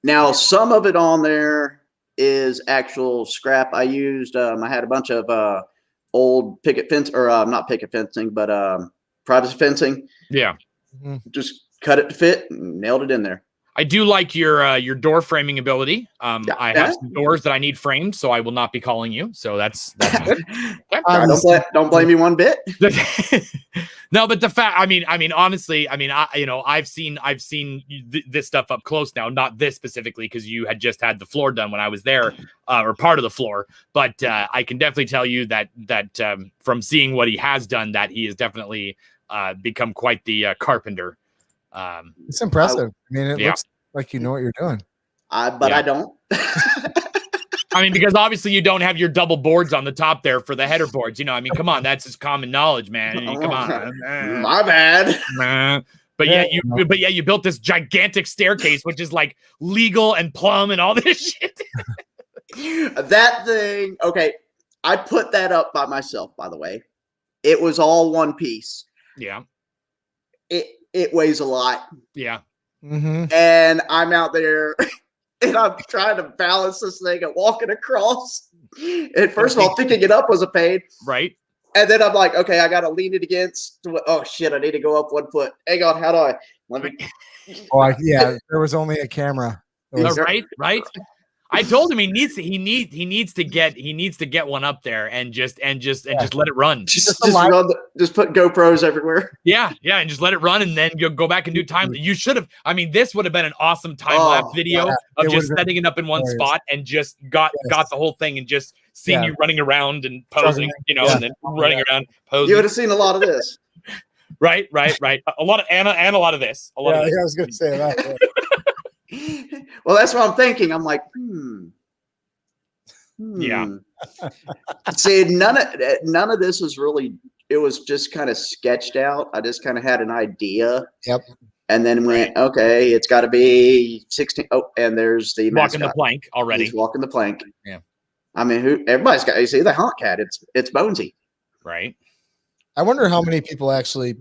Now some of it on there is actual scrap. I used I had a bunch of old picket fence, or not picket fencing, but privacy fencing. Yeah. Just cut it to fit and nailed it in there. I do like your door framing ability. I have some doors that I need framed, so I will not be calling you. So that's good. Don't blame me one bit. No, but the fact, I mean, honestly, I've seen this stuff up close now. Not this specifically, because you had just had the floor done when I was there, or part of the floor. But I can definitely tell you that from seeing what he has done, that he has definitely become quite the carpenter. It's impressive. I mean, it looks like you know what you're doing. But I don't. I mean, because obviously you don't have your double boards on the top there for the header boards. You know, I mean, come on, that's just common knowledge, man. I mean, come on. My bad. But you built this gigantic staircase, which is like legal and plumb and all this shit. That thing, okay. I put that up by myself, by the way. It was all one piece. Yeah. It weighs a lot. Yeah. Mm-hmm. And I'm out there and I'm trying to balance this thing and walking across. And first of all, picking it up was a pain. Right. And then I'm like, okay, I got to lean it against. Oh, shit, I need to go up 1 foot. Hang on, how do I? Let me. There was only a camera. Right. I told him he needs to get one up there and just let it run. Just put GoPros everywhere. Yeah, and just let it run and then go back and do time. You should have. I mean, this would have been an awesome time lapse video of just setting it up in one spot and just got the whole thing and just seeing you running around and posing, and then running around posing. You would have seen a lot of this. Right. A lot of Anna and a lot of this. I was going to say that. Well, that's what I'm thinking. I'm like, Yeah. See, none of this was really. It was just kind of sketched out. I just kind of had an idea. Yep. And then went, okay, it's got to be 16. Oh, and there's the walking mascot. the plank already. He's walking the plank. Yeah. I mean, everybody's got. You see the haunt cat? It's Bonesy. Right. I wonder how many people actually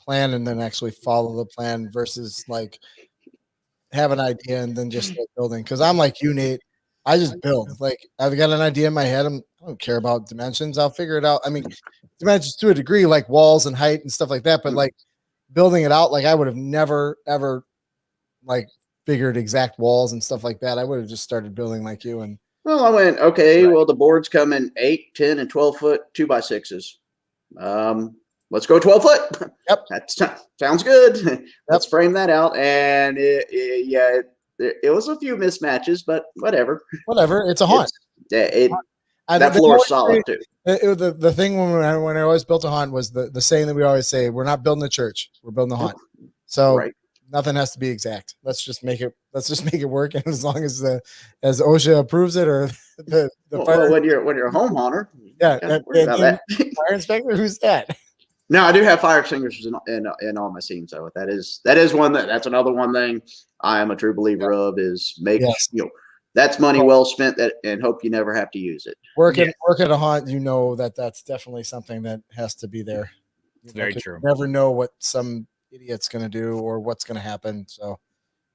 plan and then actually follow the plan versus like have an idea and then just start building. Because I'm like you, Nate. I just build. Like I've got an idea in my head. I don't care about dimensions. I'll figure it out. I mean, dimensions to a degree, like walls and height and stuff like that. But like building it out, like I would have never ever like figured exact walls and stuff like that. I would have just started building like you. And well, I went, okay. Well, the boards come in 8, 10, and 12 foot 2x6s. Let's go 12 foot. Yep. That sounds good. Let's frame that out. And it was a few mismatches, but whatever. It's a haunt. That floor is solid too. The thing when I always built a haunt was the saying that we always say, we're not building a church, we're building a haunt. So nothing has to be exact. Let's just make it work. And as long as as OSHA approves it or the fire. When you're a home haunter, fire inspector, who's that? No, I do have fire extinguishers in all my scenes. So that's another one thing I am a true believer of is that's money well spent, that and hope you never have to use it. Work at a haunt, that's definitely something that has to be there. It's very true. You never know what some idiot's going to do or what's going to happen. So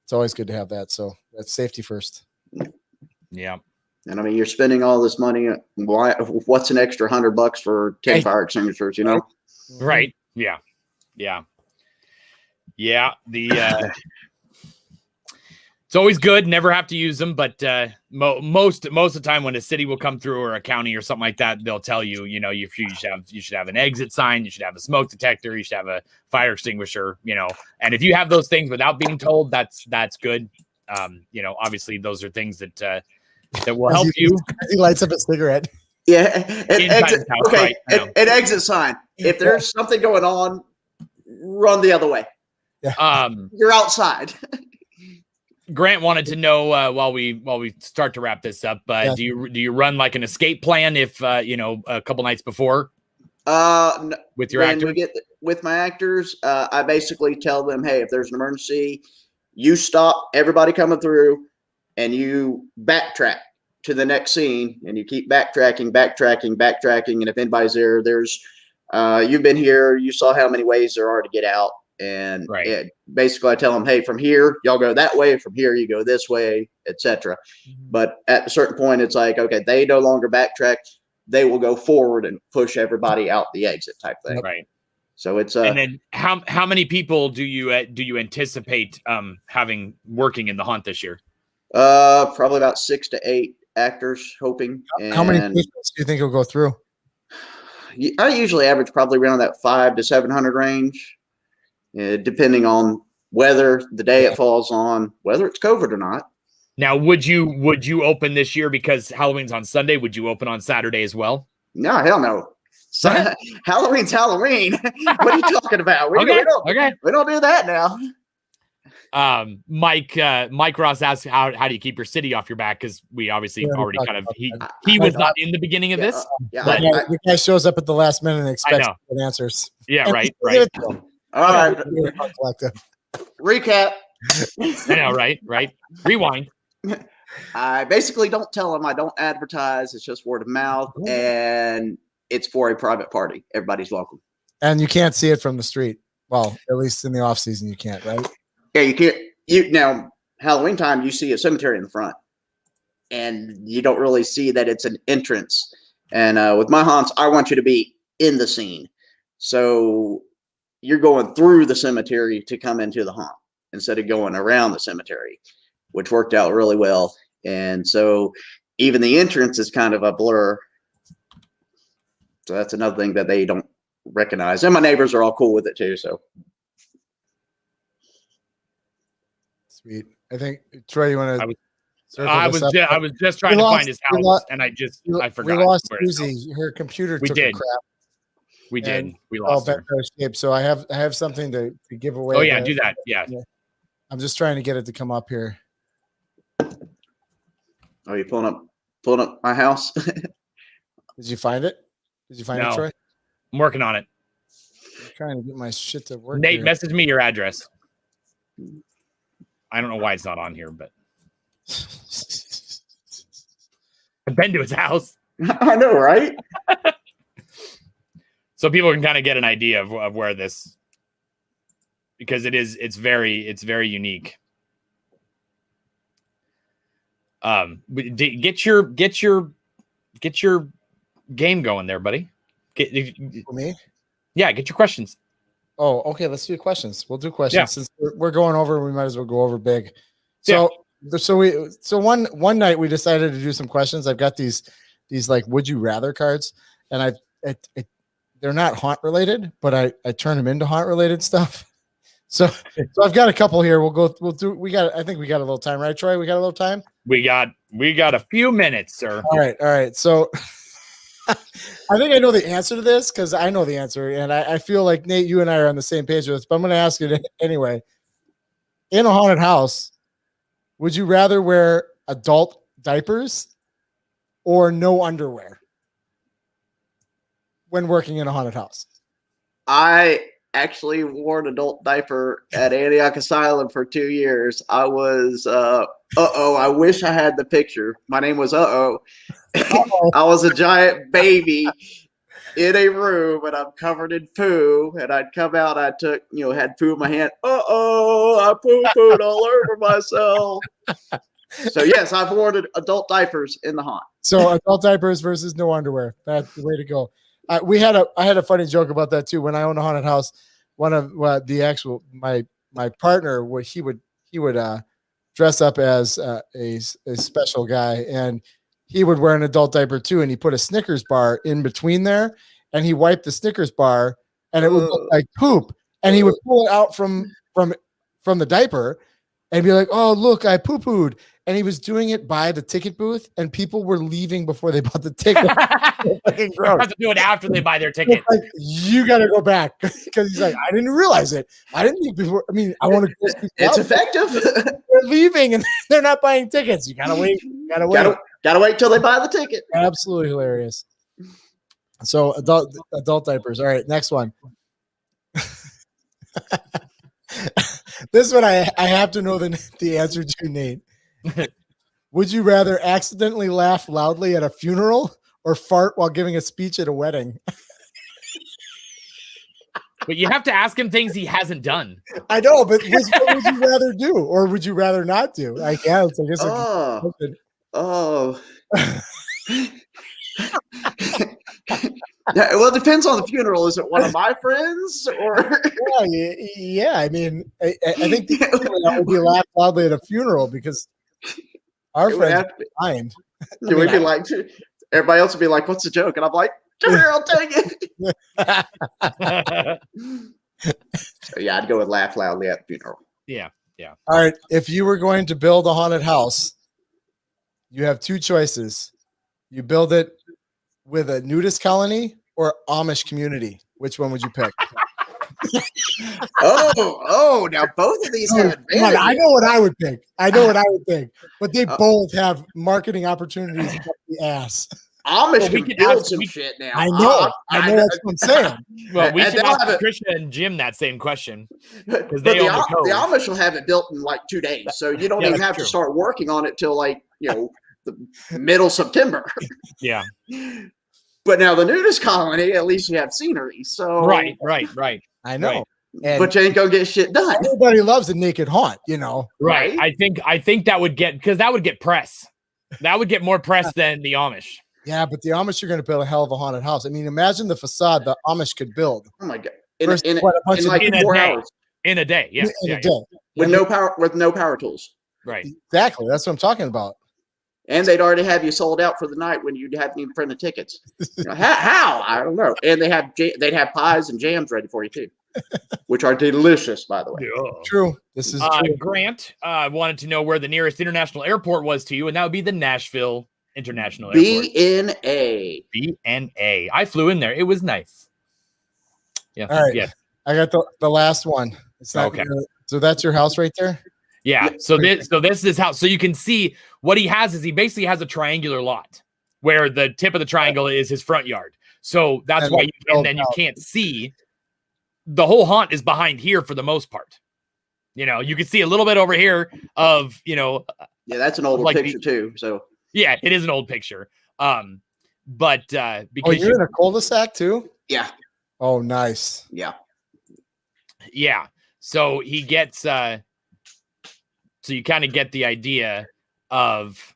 it's always good to have that. So that's safety first. Yeah. And I mean, you're spending all this money. What's an extra $100 for 10 fire extinguishers, you know? Right. Yeah. Yeah. Yeah. It's always good. Never have to use them, but most of the time when a city will come through or a county or something like that, they'll tell you, you should have an exit sign, you should have a smoke detector, you should have a fire extinguisher, and if you have those things without being told, that's good. Obviously those are things that will help you. He lights up a cigarette. Yeah, an exit sign. If there's something going on, run the other way. Yeah. You're outside. Grant wanted to know while we start to wrap this up, do you run like an escape plan if a couple nights before? With your actors? With my actors, I basically tell them, hey, if there's an emergency, you stop everybody coming through, and you backtrack to the next scene, and you keep backtracking, and if anybody's there's you've been here, you saw how many ways there are to get out. And basically I tell them, hey, from here, y'all go that way. From here, you go this way, etc. But at a certain point, it's like, okay, they no longer backtrack. They will go forward and push everybody out the exit type thing. Right. So it's and then how many people do you anticipate having working in the haunt this year? Probably about 6 to 8 actors, hoping. How many patients do you think will go through? I usually average probably around that 500 to 700 range. Depending on whether the day it falls on, whether it's COVID or not. Now, would you open this year because Halloween's on Sunday? Would you open on Saturday as well? No, hell no. Halloween's Halloween. What are you talking about? We don't do that now. Mike Ross asked how do you keep your city off your back? Because we obviously already kind of he was not in the beginning of this. The guy shows up at the last minute and expects good answers. Yeah, right. All right. Recap. I know, right. Rewind. I basically don't tell them. I don't advertise. It's just word of mouth, and it's for a private party. Everybody's welcome. And you can't see it from the street. Well, at least in the off season, you can't, right? Yeah, you can't. Now Halloween time, you see a cemetery in the front, and you don't really see that it's an entrance. And with my haunts, I want you to be in the scene, so you're going through the cemetery to come into the haunt instead of going around the cemetery, which worked out really well. And so even the entrance is kind of a blur. So that's another thing that they don't recognize. And my neighbors are all cool with it too. So sweet. I think Troy, you want to? I was just trying to find his house, and I forgot. We lost Susie. Her computer took a crap. We did. We lost her. So I have something to give away. Oh yeah, do that. Yeah. I'm just trying to get it to come up here. Are you pulling up my house? Did you find it? Did you find it, Troy? I'm working on it. I'm trying to get my shit to work. Nate, message me your address. I don't know why it's not on here, but I've been to his house. I know, right? So people can kind of get an idea of where this, because it's very unique. Get your game going there, buddy. For me? Yeah, get your questions. Oh, okay. Let's do questions. We'll do questions. Yeah. Since we're going over, we might as well go over big. So one night we decided to do some questions. I've got these like would you rather cards, and they're not haunt related, but I turn them into haunt related stuff. So I've got a couple here. I think we got a little time, right, Troy? We got a little time. We got a few minutes, sir. All right. So I think I know the answer to this because I know the answer, and I feel like Nate, you and I are on the same page with this, but I'm going to ask it anyway. In a haunted house, would you rather wear adult diapers or no underwear when working in a haunted house? I actually wore an adult diaper at Antioch Asylum for 2 years. I was, I wish I had the picture. My name was I was a giant baby in a room, and I'm covered in poo. And I'd come out, I took, had poo in my hand. I poo-pooed all over myself. So, yes, I've worn adult diapers in the haunt. So, adult diapers versus no underwear. That's the way to go. I had a funny joke about that too. When I owned a haunted house, one of my partner, he would dress up as a special guy, and he would wear an adult diaper too, and he put a Snickers bar in between there, and he wiped the Snickers bar, and it would look like poop, and he would pull it out from the diaper, and be like, "Oh, look, I poo-pooed." And he was doing it by the ticket booth, and people were leaving before they bought the ticket. Fucking gross. Have to do it after they buy their ticket. Like, you got to go back because he's like, I didn't realize it. I didn't think before. I mean, I want to. It's effective. They're leaving and they're not buying tickets. You gotta wait. Gotta wait till they buy the ticket. Absolutely hilarious. So adult diapers. All right, next one. This one I have to know the answer to, Nate. Would you rather accidentally laugh loudly at a funeral or fart while giving a speech at a wedding? But you have to ask him things he hasn't done. I know, but what would you rather do, or would you rather not do? I guess. Well, it depends on the funeral. Is it one of my friends or? Yeah. I mean, I think that would be laughed loudly at a funeral because our friends are behind. We'd be like, everybody else would be like, "What's the joke?" And I'm like, "Come here, I'll tell you." So yeah, I'd go with laugh loudly at the funeral. Yeah. All right. If you were going to build a haunted house, you have two choices. You build it with a nudist colony or Amish community. Which one would you pick? Now both of these have advantages. I know what I would pick. But they both have marketing opportunities up the ass. Amish can build some shit now. I know. That's what I'm saying. Well, we should ask Patricia and Jim that same question. But the Amish will have it built in like 2 days, so you don't even have to start working on it till like the middle September. Yeah. But now the nudist colony, at least you have scenery. So right. I know. Right. But you ain't gonna get shit done. Everybody loves a naked haunt, Right. I think that would get press. That would get more press than the Amish. Yeah, but the Amish are going to build a hell of a haunted house. I mean, imagine the facade the Amish could build. Oh my god! In like 4 hours. In a day, yeah. In a day. With no power tools. Right. Exactly. That's what I'm talking about. And they'd already have you sold out for the night when you hadn't even printed tickets. How? I don't know. And they'd have pies and jams ready for you too, which are delicious, by the way. Yeah. True. This is true. Grant wanted to know where the nearest international airport was to you, and that would be the Nashville International Airport. BNA. I flew in there. It was nice. Yeah. All right. Yeah. I got the last one. It's not okay. So that's your house right there? Yeah. So this is his house. So you can see what he has is he basically has a triangular lot where the tip of the triangle is his front yard. So that's why you can't see. The whole haunt is behind here for the most part. You can see a little bit over here of, Yeah, that's an older picture too. So yeah, it is an old picture. But because you're in a cul-de-sac too? Yeah. Oh, nice. Yeah. Yeah. So he gets so you kind of get the idea of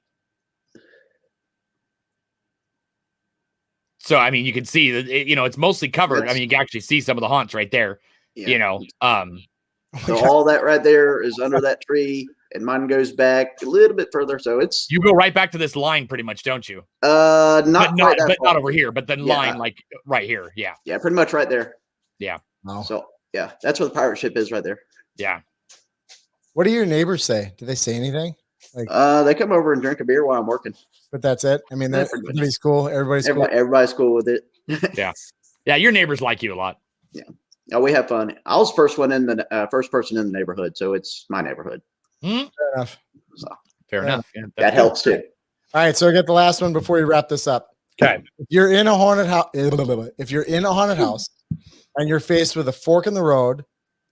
so I mean you can see that it's mostly covered. I mean you can actually see some of the haunts right there. Yeah. So all that right there is under that tree. And mine goes back a little bit further, so you go right back to this line, pretty much, don't you? Not over here, but then line like right here, yeah, pretty much right there, yeah. Wow. So yeah, that's where the pirate ship is right there. Yeah. What do your neighbors say? Do they say anything? Like, they come over and drink a beer while I'm working. But that's it. I mean, everybody's cool. Everybody's cool with it. Yeah. Your neighbors like you a lot. Yeah. Oh, we have fun. I was first person in the neighborhood, so it's my neighborhood. Fair enough. Fair enough. Yeah, that helps too. All right, so I got the last one before we wrap this up. Okay. If you're in a haunted house, and you're faced with a fork in the road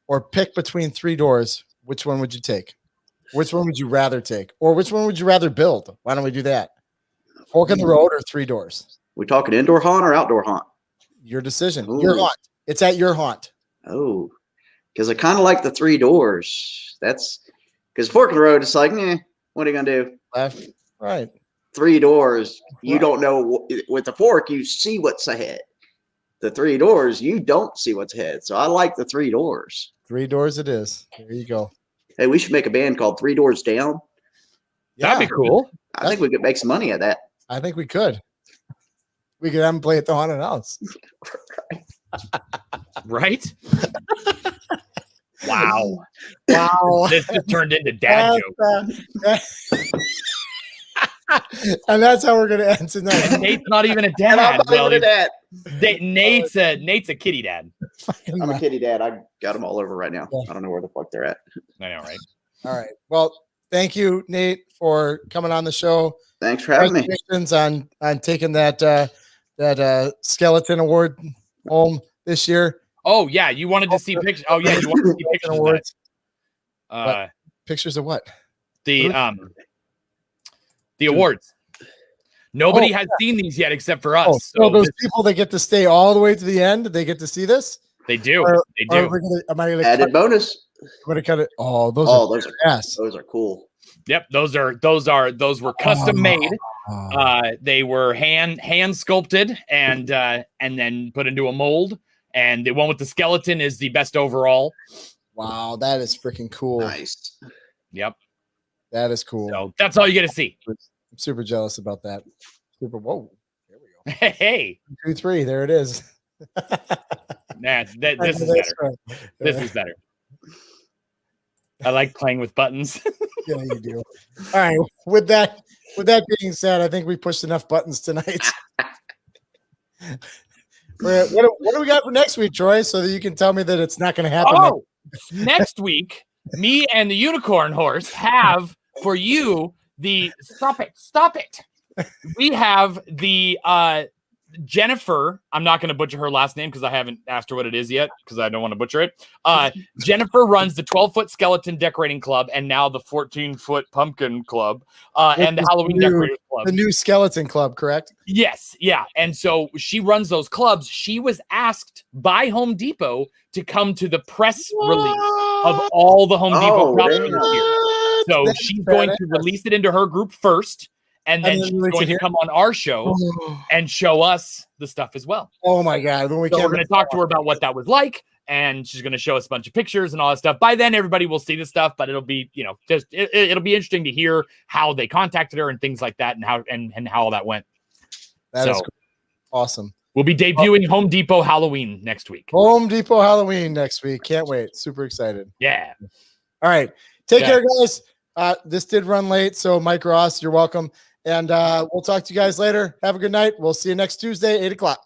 or pick between 3 doors, which one would you take? Which one would you rather take? Or which one would you rather build? Why don't we do that? Fork in the road or 3 doors? We talking indoor haunt or outdoor haunt? Your decision. Ooh. Your haunt. It's at your haunt. Oh, because I kind of like the 3 doors. That's because fork in the road, it's like, what are you going to do? Left, right. 3 doors, you don't know. With the fork, you see what's ahead. The 3 doors, you don't see what's ahead. So I like the 3 doors. 3 doors it is. There you go. Hey, we should make a band called 3 Doors Down. That'd be cool. I think we could make some money at that. I think we could. We could have them play at the haunted house. Right? Wow. Wow. This just turned into dad joke. And that's how we're going to end tonight. And Nate's not even a And I'm dad. not even a dad. Nate's a kitty dad. I'm a kitty dad. I got them all over right now. I don't know where the fuck they're at. I know, right? All right. Well, thank you, Nate, for coming on the show. Thanks for having me. Congratulations on taking that skeleton award home this year. Oh yeah, you wanted to see pictures. Oh yeah, you wanted to see pictures of awards. that. Pictures of what? The awards. Nobody has seen these yet except for us. So those people that get to stay all the way to the end, they get to see this? They do. They do. Am I gonna added bonus? I'm gonna cut it. Oh, those are yes. Those are cool. Yep, those were custom made. They were hand sculpted and then put into a mold. And the one with the skeleton is the best overall. Wow, that is freaking cool. Nice. Yep. That is cool. So that's all you get to see. I'm super jealous about that. Super. Whoa. There we go. Hey. 2, 3. There it is. Nah, this is better. This is better. I like playing with buttons. Yeah, you do. All right. With that being said, I think we pushed enough buttons tonight. What do we got for next week, Troy? So that you can tell me that it's not going to happen. Oh, next week, me and the unicorn horse have for you the stop it. We have the Jennifer. I'm not going to butcher her last name because I haven't asked her what it is yet because I don't want to butcher it. Jennifer runs the 12-foot skeleton decorating club and now the 14-foot pumpkin club and the Halloween decorators club. The new skeleton club, correct? Yes, yeah. And so she runs those clubs. She was asked by Home Depot to come to the press release of all the Home Depot products this year. So she's going to release it into her group first. And then she's going to come on our show and show us the stuff as well. Oh my God. We're going to talk to her about what that was like. And she's going to show us a bunch of pictures and all that stuff. By then, everybody will see the stuff, but it'll be, just it'll be interesting to hear how they contacted her and things like that and how all that went. That is cool. Awesome. We'll be debuting Home Depot Halloween next week. Home Depot Halloween next week. Can't wait. Super excited. Yeah. All right. Take care, guys. This did run late. So Mike Ross, you're welcome. And we'll talk to you guys later. Have a good night. We'll see you next Tuesday, 8 o'clock.